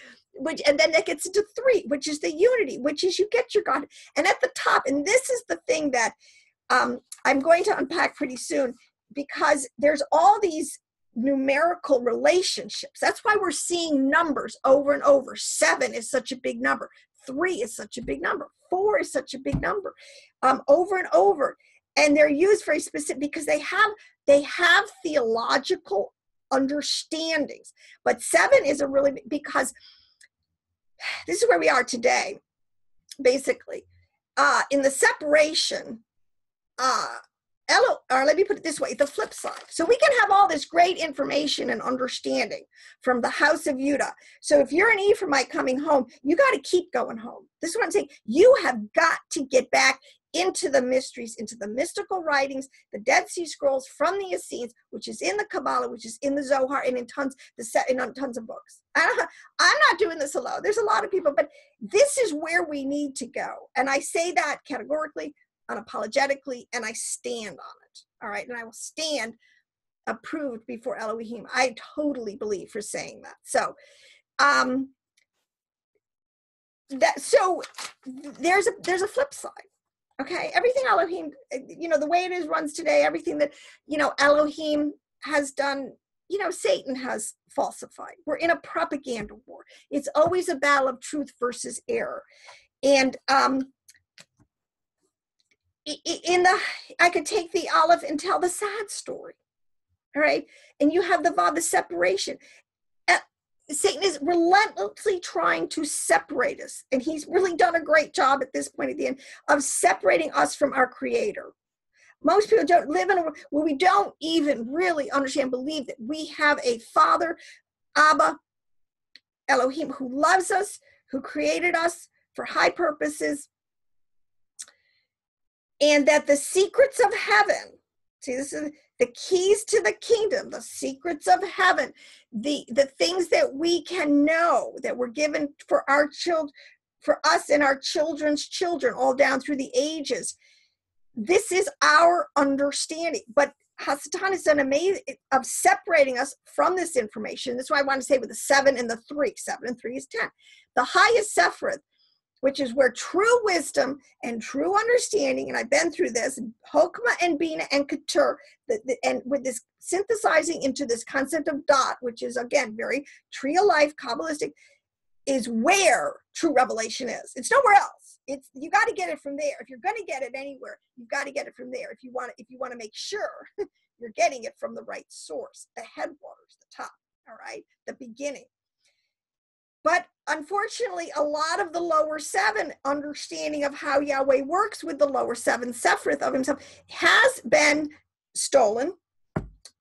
And then that gets into 3, which is the unity, which is you get your God. And at the top, and this is the thing that I'm going to unpack pretty soon, because there's all these numerical relationships. That's why we're seeing numbers over and over. 7 is such a big number. 3 is such a big number. 4 is such a big number, over and over. And they're used very specific because they have theological understandings. But 7 is a really big, because this is where we are today, basically. In the separation, or let me put it this way, the flip side. So we can have all this great information and understanding from the house of Judah. So if you're an Ephraimite coming home, you got to keep going home. This is what I'm saying. You have got to get back into the mysteries, into the mystical writings, the Dead Sea Scrolls from the Essenes, which is in the Kabbalah, which is in the Zohar, and in tons of books. I'm not doing this alone. There's a lot of people, but this is where we need to go. And I say that categorically, unapologetically, and I stand on it. All right. And I will stand approved before Elohim. I totally believe for saying that. So, there's a flip side. Okay, everything Elohim, the way it is runs today, everything that, Elohim has done, Satan has falsified. We're in a propaganda war. It's always a battle of truth versus error. And I could take the Aleph and tell the sad story. All right. And you have the Vav, the separation. Satan is relentlessly trying to separate us. And he's really done a great job at this point at the end of separating us from our Creator. Most people don't live in a world where we don't even really understand, believe that we have a Father, Abba, Elohim, who loves us, who created us for high purposes, and that the secrets of heaven, see, this is the keys to the kingdom, the secrets of heaven, the things that we can know that were given for our children, for us and our children's children, all down through the ages. This is our understanding. But Hasatan has done amazing of separating us from this information. That's why I want to say with the 7 and the 3. 7 and 3 is 10. The highest Sephiroth, which is where true wisdom and true understanding, and I've been through this, Hokmah and Bina and Ketur, and with this synthesizing into this concept of dot, which is, again, very tree of life, Kabbalistic, is where true revelation is. It's nowhere else. You got to get it from there. If you're going to get it anywhere, you've got to get it from there. If you want to make sure you're getting it from the right source, the headwaters, the top, all right, the beginning. But unfortunately, a lot of the lower 7 understanding of how Yahweh works with the lower 7 Sephiroth of himself has been stolen,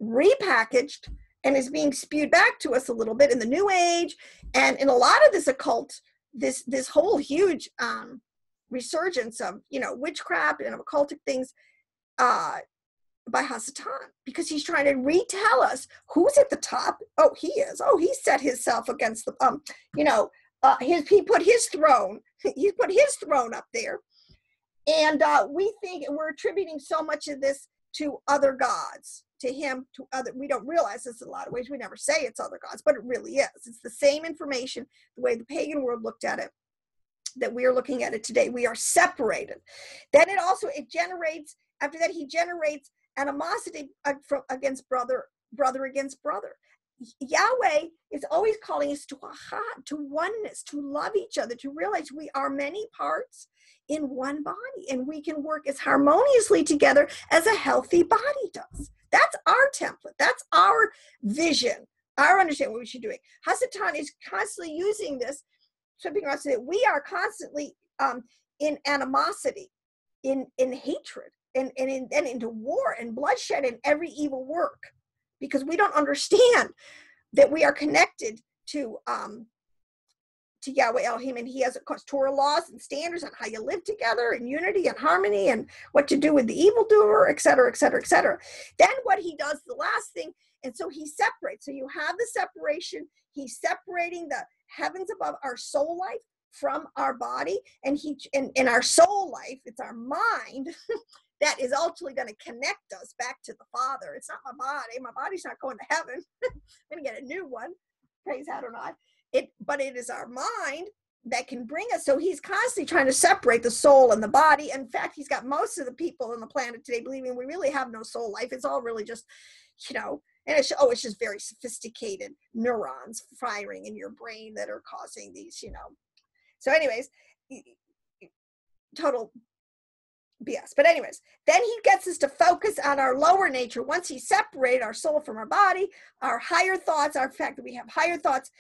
repackaged, and is being spewed back to us a little bit in the New Age. And in a lot of this occult, this whole huge resurgence of, witchcraft and occultic things by Hasatan, because he's trying to retell us who's at the top. Oh, he is. Oh, he set himself against the he put his throne. He put his throne up there, and we think we're attributing so much of this to other gods, to him, to other. We don't realize this in a lot of ways. We never say it's other gods, but it really is. It's the same information, the way the pagan world looked at it, that we are looking at it today. We are separated. Then it generates. After that, he generates animosity against brother against brother. Yahweh is always calling us to ahad, to oneness, to love each other, to realize we are many parts in one body, and we can work as harmoniously together as a healthy body does. That's our template. That's our vision, our understanding what we should be doing. Hasatan is constantly using this, flipping around so that we are constantly in animosity, in hatred, and into war and bloodshed and every evil work, because we don't understand that we are connected to Yahweh Elohim, and he has, of course, Torah laws and standards on how you live together in unity and harmony, and what to do with the evildoer, et cetera, et cetera, et cetera. Then what he does, the last thing, and so he separates. So you have the separation. He's separating the heavens above, our soul life, from our body, and in our soul life, it's our mind that is ultimately going to connect us back to the Father. It's not my body. My body's not going to heaven. I'm going to get a new one. Praise Adonai. But it is our mind that can bring us. So he's constantly trying to separate the soul and the body. In fact, he's got most of the people on the planet today believing we really have no soul life. It's all really just, and it's just very sophisticated neurons firing in your brain that are causing these, So anyways, total BS. But anyways, then he gets us to focus on our lower nature. Once he separated our soul from our body, our higher thoughts, our fact that we have higher thoughts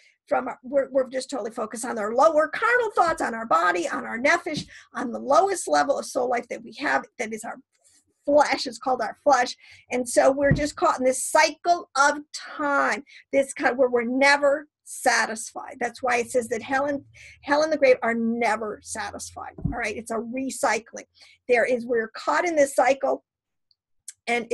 we're just totally focused on our lower carnal thoughts, on our body, on our nefesh, on the lowest level of soul life that we have, that is our flesh. It's called our flesh. And so we're just caught in this cycle of time, this kind of where we're never satisfied. That's why it says that hell and the grave are never satisfied. All right, it's a recycling. We're caught in this cycle, and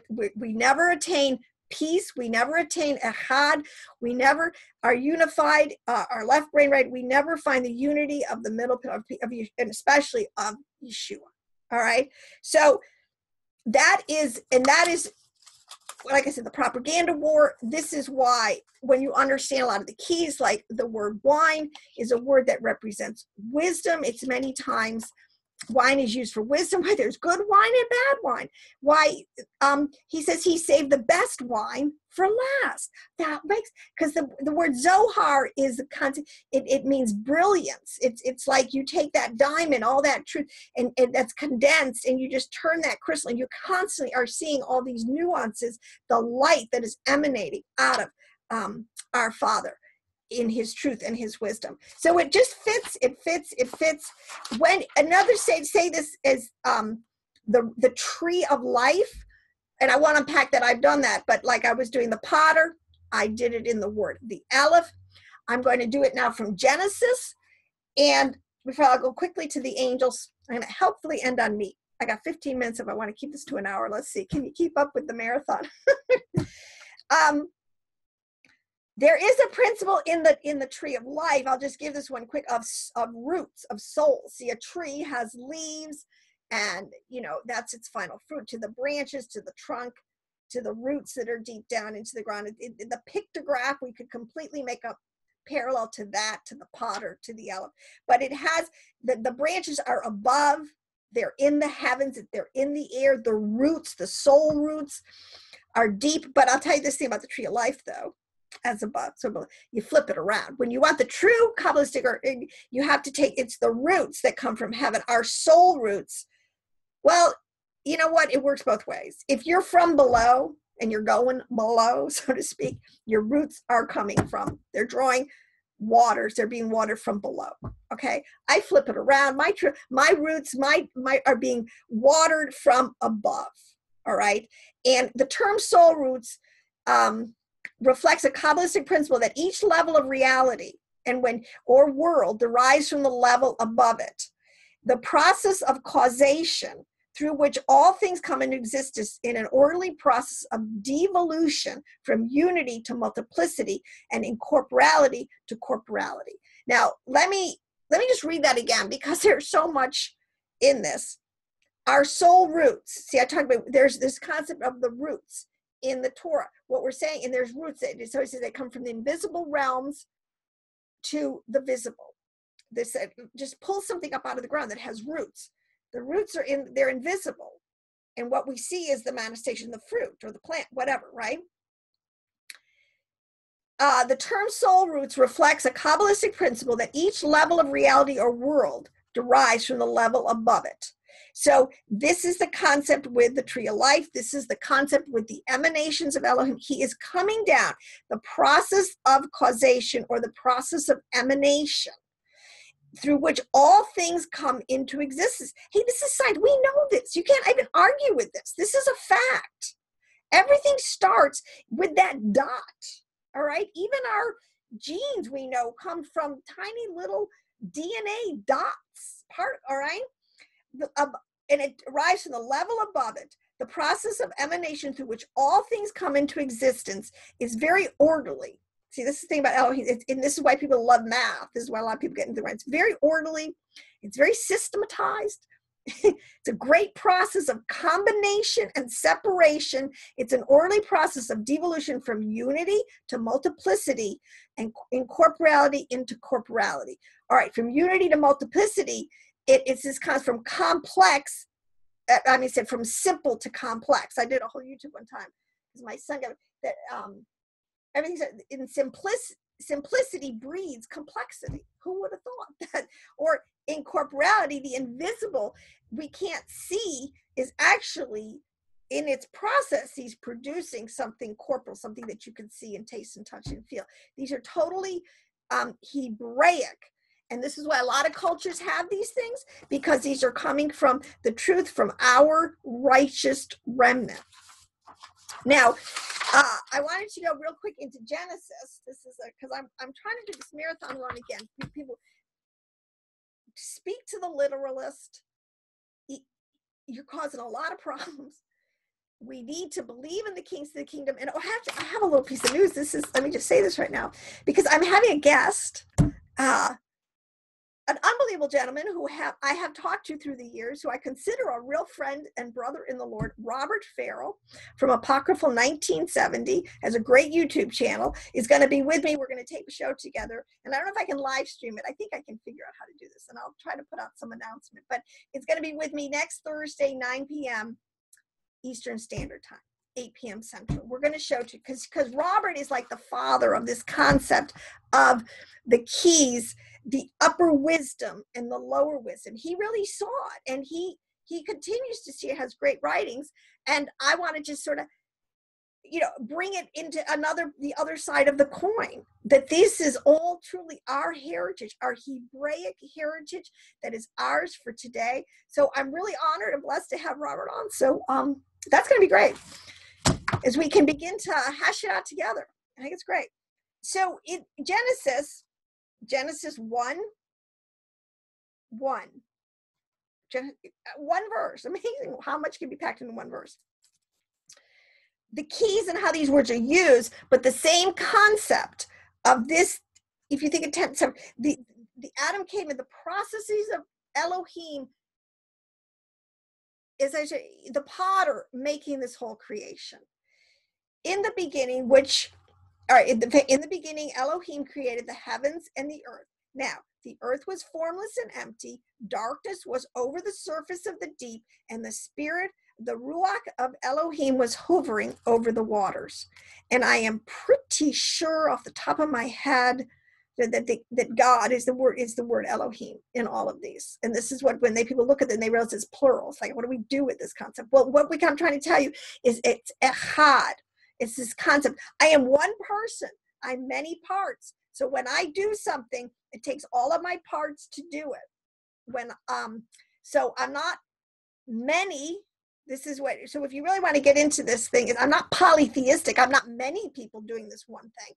we never attain peace. We never attain ahad. We never are unified. Our left brain, right? We never find the unity of the middle of and especially of Yeshua. All right, so that is, like I said, the propaganda war. This is why when you understand a lot of the keys, like the word wine is a word that represents wisdom. It's many times wine is used for wisdom. Why there's good wine and bad wine. Why he says he saved the best wine for last. That makes, because the word Zohar is the concept. It means brilliance. It's like you take that diamond, all that truth, and that's condensed, and you just turn that crystal, and you constantly are seeing all these nuances, the light that is emanating out of our Father in his truth and his wisdom. So it just fits. It fits. When another say this as the tree of life, and I want to unpack that. I've done that, but like I was doing the potter, I did it in the word, the Aleph. I'm going to do it now from Genesis, and before I'll go quickly to the angels, I'm going to helpfully end on meat. I got 15 minutes if I want to keep this to an hour. Let's see. Can you keep up with the marathon? There is a principle in the tree of life. I'll just give this one quick of roots, of souls. See, a tree has leaves, and that's its final fruit, to the branches, to the trunk, to the roots that are deep down into the ground. The pictograph, we could completely make a parallel to that, to the potter, to the elephant. But it has, the branches are above, they're in the heavens, they're in the air. The roots, the soul roots are deep. But I'll tell you this thing about the tree of life, though. As above, so below. You flip it around. When you want the true Kabbalistic, you have to take, it's the roots that come from heaven, our soul roots. Well, you know what? It works both ways. If you're from below and you're going below, so to speak, your roots are coming from, they're drawing waters, they're being watered from below. Okay, I flip it around. My roots, my are being watered from above. All right, and the term soul roots reflects a Kabbalistic principle that each level of reality or world derives from the level above it. The process of causation through which all things come into existence in an orderly process of devolution from unity to multiplicity and incorporality to corporality. Now, let me just read that again, because there's so much in this. Our soul roots. See, I talked about, there's this concept of the roots in the Torah, what we're saying, and there's roots that, so it says they come from the invisible realms to the visible. This just pull something up out of the ground that has roots. The roots they're invisible, and what we see is the manifestation, the fruit or the plant, whatever, right? The term soul roots reflects a Kabbalistic principle that each level of reality or world derives from the level above it. So this is the concept with the tree of life. This is the concept with the emanations of Elohim. He is coming down. The process of causation, or the process of emanation, through which all things come into existence. Hey, this is science. We know this. You can't even argue with this. This is a fact. Everything starts with that dot. All right. Even our genes, we know, come from tiny little DNA dots. All right. And it arrives from the level above it. The process of emanation through which all things come into existence is very orderly. See, this is the thing about Elohim, and this is why people love math. This is why a lot of people get into it. It's very orderly. It's very systematized. It's a great process of combination and separation. It's an orderly process of devolution from unity to multiplicity and incorporality into corporality. All right, from unity to multiplicity, it's this kind of from complex, from simple to complex. I did a whole YouTube one time because my son got that. Everything's in simplicity breeds complexity. Who would have thought that? Or in corporality, the invisible we can't see is actually in its process. He's producing something corporal, something that you can see and taste and touch and feel. These are totally Hebraic. And this is why a lot of cultures have these things, because these are coming from the truth, from our righteous remnant. Now, I wanted to go real quick into Genesis. This is because I'm trying to do this marathon run again. People speak to the literalist. You're causing a lot of problems. We need to believe in the kings of the kingdom. And I have a little piece of news. Let me just say this right now, because I'm having a guest, an unbelievable gentleman who I have talked to through the years, who I consider a real friend and brother in the Lord, Robert Farrell from Apocryphal 1970, has a great YouTube channel, is going to be with me. We're going to tape a show together. And I don't know if I can live stream it. I think I can figure out how to do this, and I'll try to put out some announcement. But it's going to be with me next Thursday, 9 p.m. Eastern Standard Time, 8 p.m. Central. We're going to show to, because Robert is like the father of this concept of the keys, the upper wisdom and the lower wisdom. He really saw it, and he continues to see it, has great writings. And I want to just sort of, bring it into the other side of the coin, that this is all truly our heritage, our Hebraic heritage that is ours for today. So I'm really honored and blessed to have Robert on. So that's going to be great as we can begin to hash it out together. I think it's great. So in Genesis 1, one verse. Amazing how much can be packed into one verse. The keys and how these words are used, but the same concept of this, if you think of 10, the Adam came in the processes of Elohim, is actually the potter making this whole creation. In the beginning, in the beginning, Elohim created the heavens and the earth. Now, the earth was formless and empty. Darkness was over the surface of the deep, and the spirit, the Ruach of Elohim, was hovering over the waters. And I am pretty sure off the top of my head that God is the word Elohim in all of these. And this is what, when people look at it, they realize it's plural. It's like, what do we do with this concept? Well, I'm trying to tell you is it's echad. It's this concept. I am one person. I'm many parts. So when I do something, it takes all of my parts to do it. So I'm not many. So if you really want to get into this thing, I'm not polytheistic. I'm not many people doing this one thing.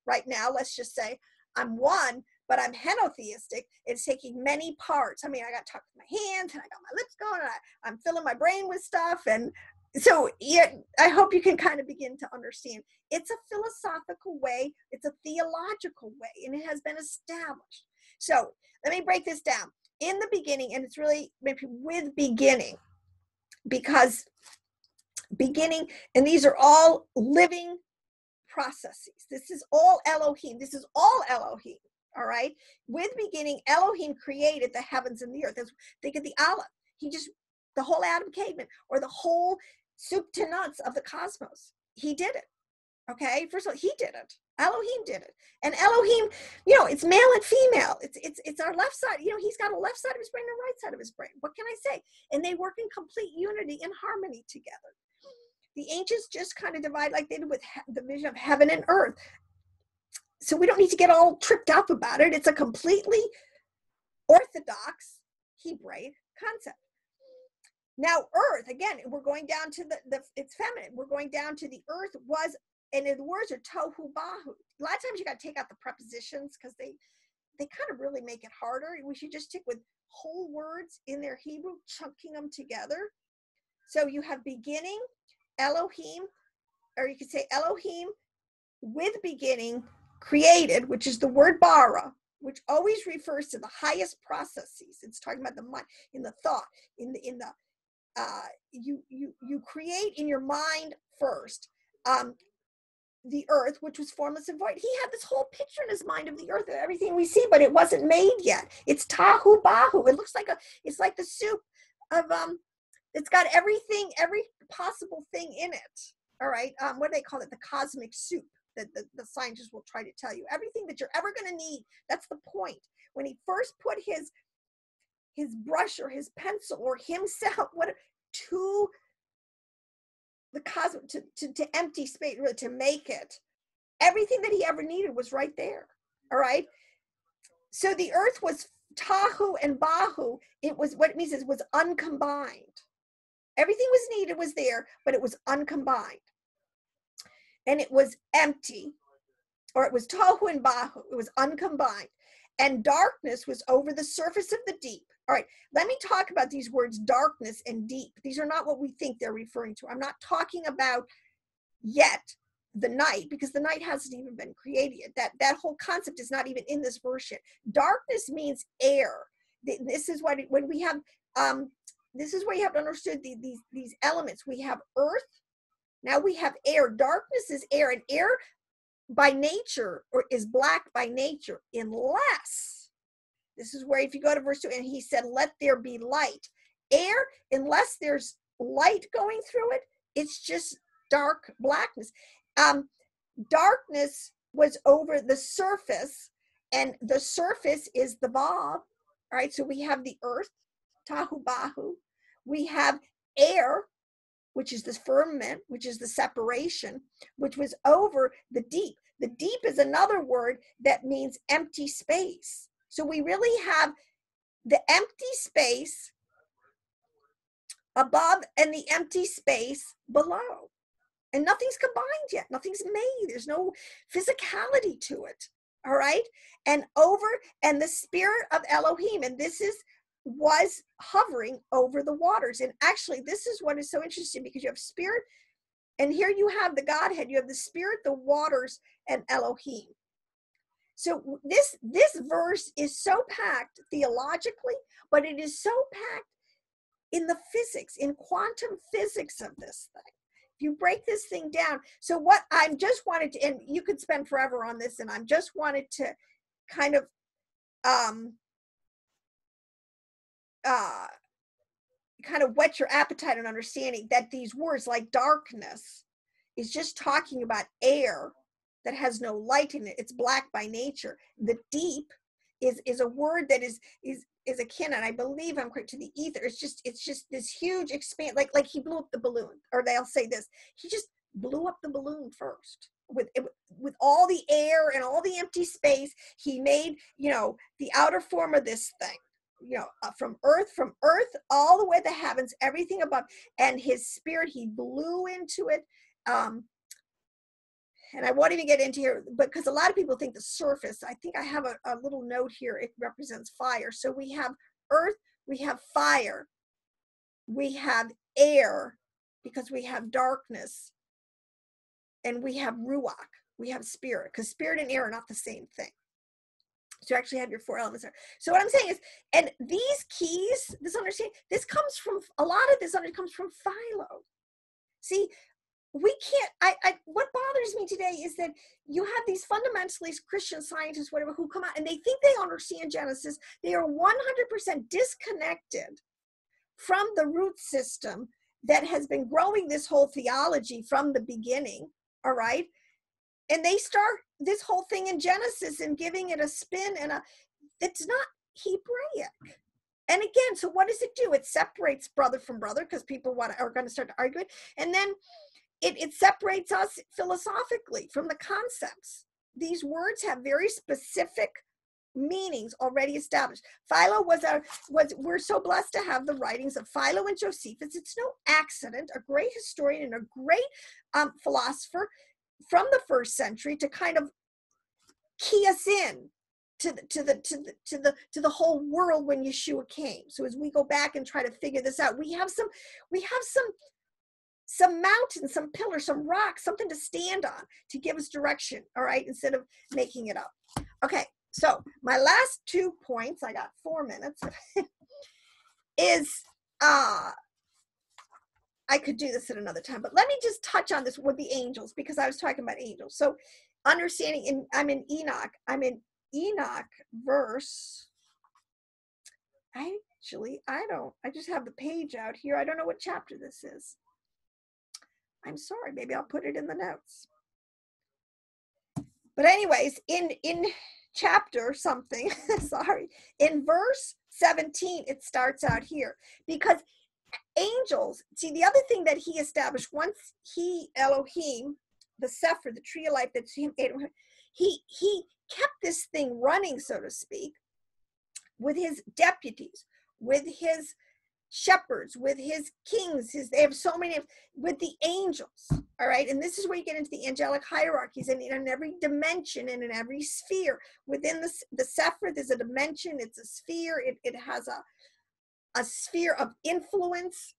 Right now, let's just say I'm one, but I'm henotheistic. It's taking many parts. I mean, I got to talk with my hands, and I got my lips going, and I'm filling my brain with stuff. And so I hope you can kind of begin to understand. It's a philosophical way. It's a theological way, and it has been established. So let me break this down. In the beginning, and it's really maybe with beginning, because beginning, and these are all living processes. This is all Elohim. All right. With beginning, Elohim created the heavens and the earth. Think of the Aleph. The whole Adam caveman, or the whole soup to nuts of the cosmos. He did it. Okay. First of all, he did it. Elohim did it. And Elohim, it's male and female. It's our left side. He's got a left side of his brain and a right side of his brain. What can I say? And they work in complete unity and harmony together. The ancients just kind of divide like they did with the vision of heaven and earth. So we don't need to get all tripped up about it. It's a completely orthodox Hebraic concept. Now, earth, again, we're going down to it's feminine. We're going down to the earth was, and the words are tohu bahu. A lot of times you got to take out the prepositions because they kind of really make it harder. We should just stick with whole words in their Hebrew, chunking them together. So you have beginning, Elohim, or you could say Elohim with beginning, created, which is the word bara, which always refers to the highest processes. It's talking about the mind, in the thought, you create in your mind first. The earth, which was formless and void. He had this whole picture in his mind of the earth and everything we see, but it wasn't made yet. It's tahu bahu. It looks like it's like the soup of it's got everything, every possible thing in it. All right. What do they call it? The cosmic soup that the scientists will try to tell you. Everything that you're ever going to need. That's the point. When he first put his brush or his pencil or himself to the cosmic, to empty space, really, to make it, everything that he ever needed was right there. All right. So the earth was tahu and bahu. It was, what it means is, was uncombined. Everything was needed was there, but it was uncombined. and it was empty, or it was tohu and bahu, it was uncombined, and darkness was over the surface of the deep. All right, let me talk about these words, darkness and deep. These are not what we think they're referring to. I'm not talking about yet the night, because the night hasn't even been created yet. That whole concept is not even in this verse yet. Darkness means air. This is what when we have this is where you have to understand these elements. We have earth, now we have air. Darkness is air, and air by nature, or is black by nature, unless, this is where if you go to verse 2, and he said, let there be light. Air, unless there's light going through it, it's just dark blackness. Darkness was over the surface, and the surface is the Vav. All right, so we have the earth, Tahu Bahu. We have air, which is the firmament, which is the separation, which was over the deep. The deep is another word that means empty space. So we really have the empty space above and the empty space below. And nothing's combined yet. Nothing's made. There's no physicality to it. All right. And the spirit of Elohim, and was hovering over the waters. And actually, this is what is so interesting, because you have spirit, and here you have the Godhead. You have the spirit, the waters, and Elohim. So this verse is so packed theologically, but it is so packed in the physics, in quantum physics of this thing. You break this thing down. So what I'm just wanted to, and you could spend forever on this, and I'm just wanted to kind of whet your appetite and understanding that these words like darkness is just talking about air that has no light in it. It's black by nature. The deep is a word that is akin, and I believe I'm correct, to the ether. It's just this huge expand, like he blew up the balloon, or they'll say this, he just blew up the balloon first with all the air and all the empty space. He made, the outer form of this thing, from earth all the way to the heavens, everything above, and his spirit, he blew into it. And I won't even get into here, but because a lot of people think the surface, I think I have a little note here, it represents fire. So we have earth, we have fire, we have air, because we have darkness, and we have ruach, we have spirit, because spirit and air are not the same thing. So you actually have your four elements there. So what I'm saying is, and these keys, this understanding, this comes from, a lot of this comes from Philo. See, we can't, what bothers me today is that you have these fundamentalist Christian scientists, whatever, who come out and they think they understand Genesis. They are 100% disconnected from the root system that has been growing this whole theology from the beginning, all right? And they start this whole thing in Genesis and giving it a spin, and it's not Hebraic. And again, so what does it do? It separates brother from brother, because people are going to start to argue it. And then it separates us philosophically from the concepts. These words have very specific meanings already established. Philo we're so blessed to have the writings of Philo and Josephus. It's no accident, a great historian and a great philosopher from the first century, to kind of key us in to the whole world when Yeshua came. So as we go back and try to figure this out, we have some mountains, some pillars, some rocks, something to stand on to give us direction, all right, instead of making it up. Okay, so my last 2 points, I got 4 minutes, is, I could do this at another time, but let me just touch on this with the angels, because I was talking about angels. So understanding, I'm in Enoch verse, I just have the page out here. I don't know what chapter this is. I'm sorry, maybe I'll put it in the notes. But anyways, in chapter something, sorry, in verse 17, it starts out here, because angels, see, the other thing that he established, once he, Elohim, the Sefer, the tree of life, that's him, he kept this thing running, so to speak, with his deputies, with his shepherds, with his kings, they have so many, with the angels, all right? And this is where you get into the angelic hierarchies, and in every dimension and in every sphere. Within the Sephiroth is a dimension, it's a sphere, it has a sphere of influence.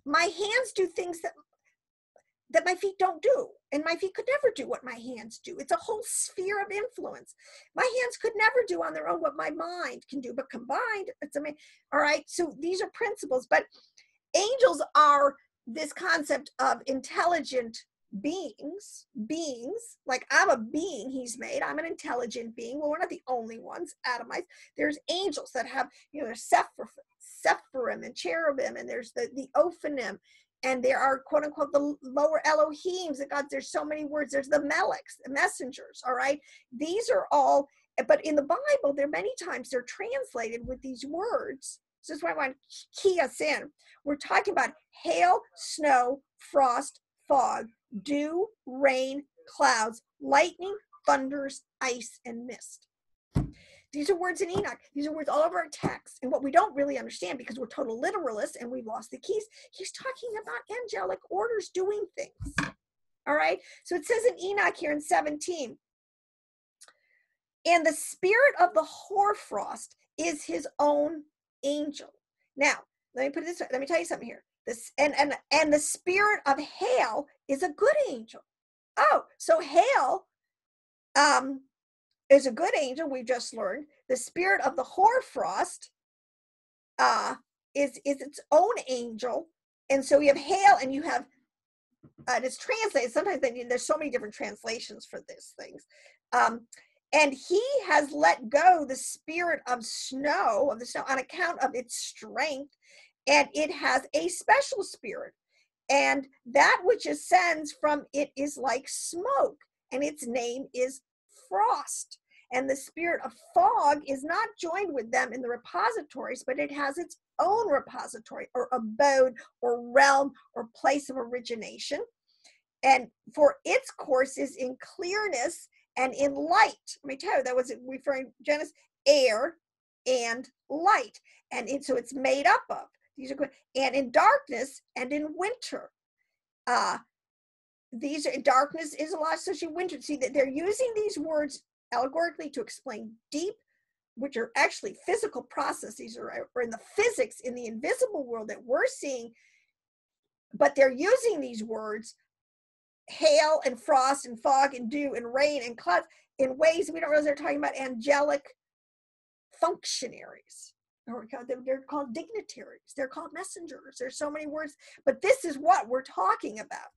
My hands do things that my feet don't do, and my feet could never do what my hands do. It's a whole sphere of influence. My hands could never do on their own what my mind can do, but combined, it's amazing. All right, so these are principles, but angels are this concept of intelligent beings, like I'm a being he's made, I'm an intelligent being. Well, we're not the only ones, atomized. There's angels that have, there's Sephirim and cherubim, and there's the Ophanim, and there are quote unquote the lower Elohims, and God, there's so many words. There's the Meleks, the messengers, all right? These are all, but in the Bible, there are many times they're translated with these words. So this is why I want to key us in. We're talking about hail, snow, frost, fog, dew, rain, clouds, lightning, thunders, ice, and mist. These are words in Enoch. These are words all over our text. And what we don't really understand, because we're total literalists and we've lost the keys, he's talking about angelic orders doing things. All right? So it says in Enoch here in 17, and the spirit of the hoarfrost is his own angel. Now, let me put it this way. Let me tell you something here. This and the spirit of hail is a good angel. Oh, so hail is a good angel, we've just learned. The spirit of the hoarfrost is its own angel. And so you have hail, and you have, it's translated, sometimes there's so many different translations for these things. And he has let go the spirit of the snow on account of its strength, and it has a special spirit. And that which ascends from it is like smoke, and its name is frost. And the spirit of fog is not joined with them in the repositories, but it has its own repository or abode or realm or place of origination. And for its course is in clearness and in light. Let me tell you, that was referring to Genesis, air and light. And so it's made up of. These are good. And in darkness and in winter. Darkness is a lot associated with winter. See, that they're using these words allegorically to explain deep, which are actually physical processes, or in the physics in the invisible world that we're seeing, but they're using these words, hail and frost and fog and dew and rain and clouds, in ways we don't realize they're talking about angelic functionaries. They're called dignitaries. They're called messengers. There's so many words, but this is what we're talking about.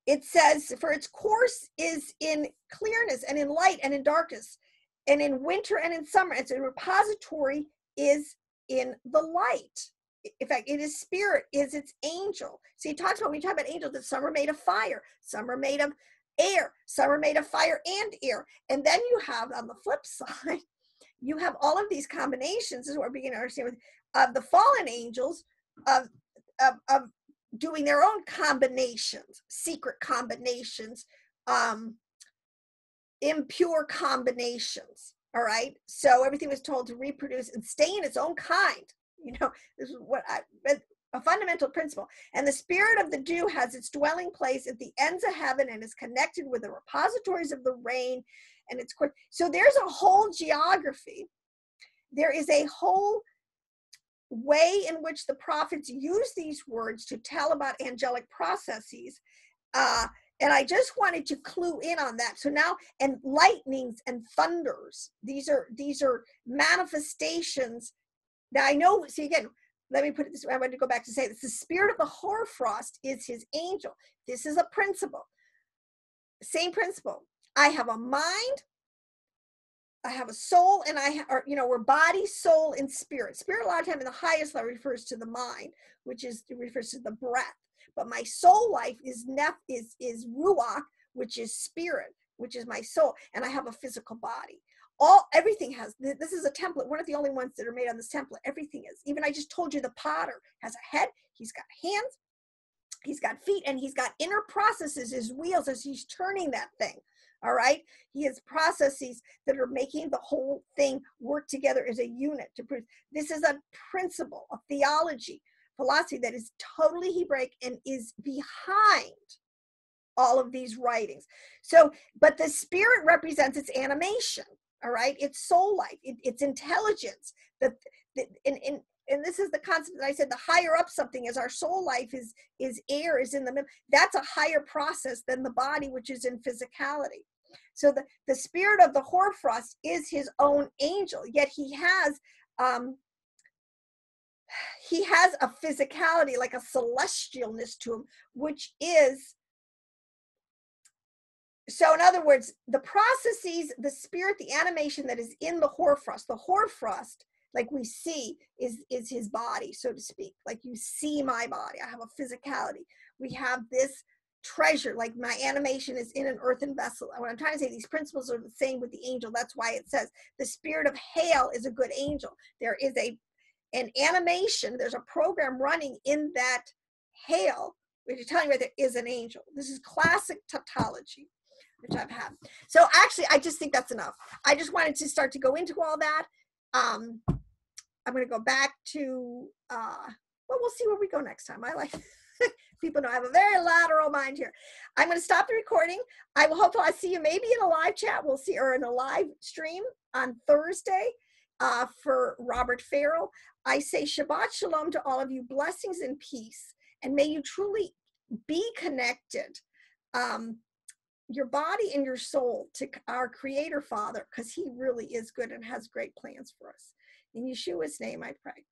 It says, for its course is in clearness and in light and in darkness, and in winter and in summer. Its repository is in the light. In fact, in his spirit is its angel. So he talks about, when we talk about angels, that some are made of fire, some are made of air, some are made of fire and air. And then you have, on the flip side, you have all of these combinations. This is what we're beginning to understand of the fallen angels, of doing their own combinations, secret combinations, impure combinations. All right. So everything was told to reproduce and stay in its own kind. This is what a fundamental principle. And the spirit of the dew has its dwelling place at the ends of heaven and is connected with the repositories of the rain. And it's so there's a whole geography. There is a whole way in which the prophets use these words to tell about angelic processes. And I just wanted to clue in on that. So now, and lightnings and thunders, these are manifestations. Now I know, see again, let me put it this way. I want to go back to say this. The spirit of the hoarfrost is his angel. This is a principle. Same principle. I have a mind, I have a soul, and we're body, soul, and spirit. Spirit, a lot of time in the highest level, refers to the mind, which refers to the breath. But my soul life is ruach, which is spirit, which is my soul, and I have a physical body. Everything has, this is a template. We're not the only ones that are made on this template. Everything is. Even I just told you the potter has a head, he's got hands, he's got feet, and he's got inner processes, his wheels, as he's turning that thing. All right. He has processes that are making the whole thing work together as a unit to produce. This is a principle, a theology, philosophy that is totally Hebraic and is behind all of these writings. So, but the spirit represents its animation, all right? Its soul life, its intelligence. And this is the concept that I said, the higher up something is, our soul life is air, is in the middle. That's a higher process than the body, which is in physicality. So the spirit of the hoarfrost is his own angel, yet he has a physicality, like a celestialness to him, which is, so in other words, the processes, the spirit, the animation that is in the hoarfrost, like we see, is his body, so to speak. Like you see my body, I have a physicality. We have this treasure, like my animation is in an earthen vessel. What I'm trying to say, these principles are the same with the angel. That's why it says the spirit of hail is a good angel. There is an animation, there's a program running in that hail, which is telling you that there is an angel. This is classic tautology, which I've had. So actually, I just think that's enough. I just wanted to start to go into all that. I'm going to go back to, well, we'll see where we go next time. I like, people know I have a very lateral mind here. I'm going to stop the recording. I will hopefully see you maybe in a live chat. We'll see, or in a live stream on Thursday for Robert Farrell. I say Shabbat Shalom to all of you. Blessings and peace. And may you truly be connected, your body and your soul, to our Creator Father, because he really is good and has great plans for us. In Yeshua's name I pray.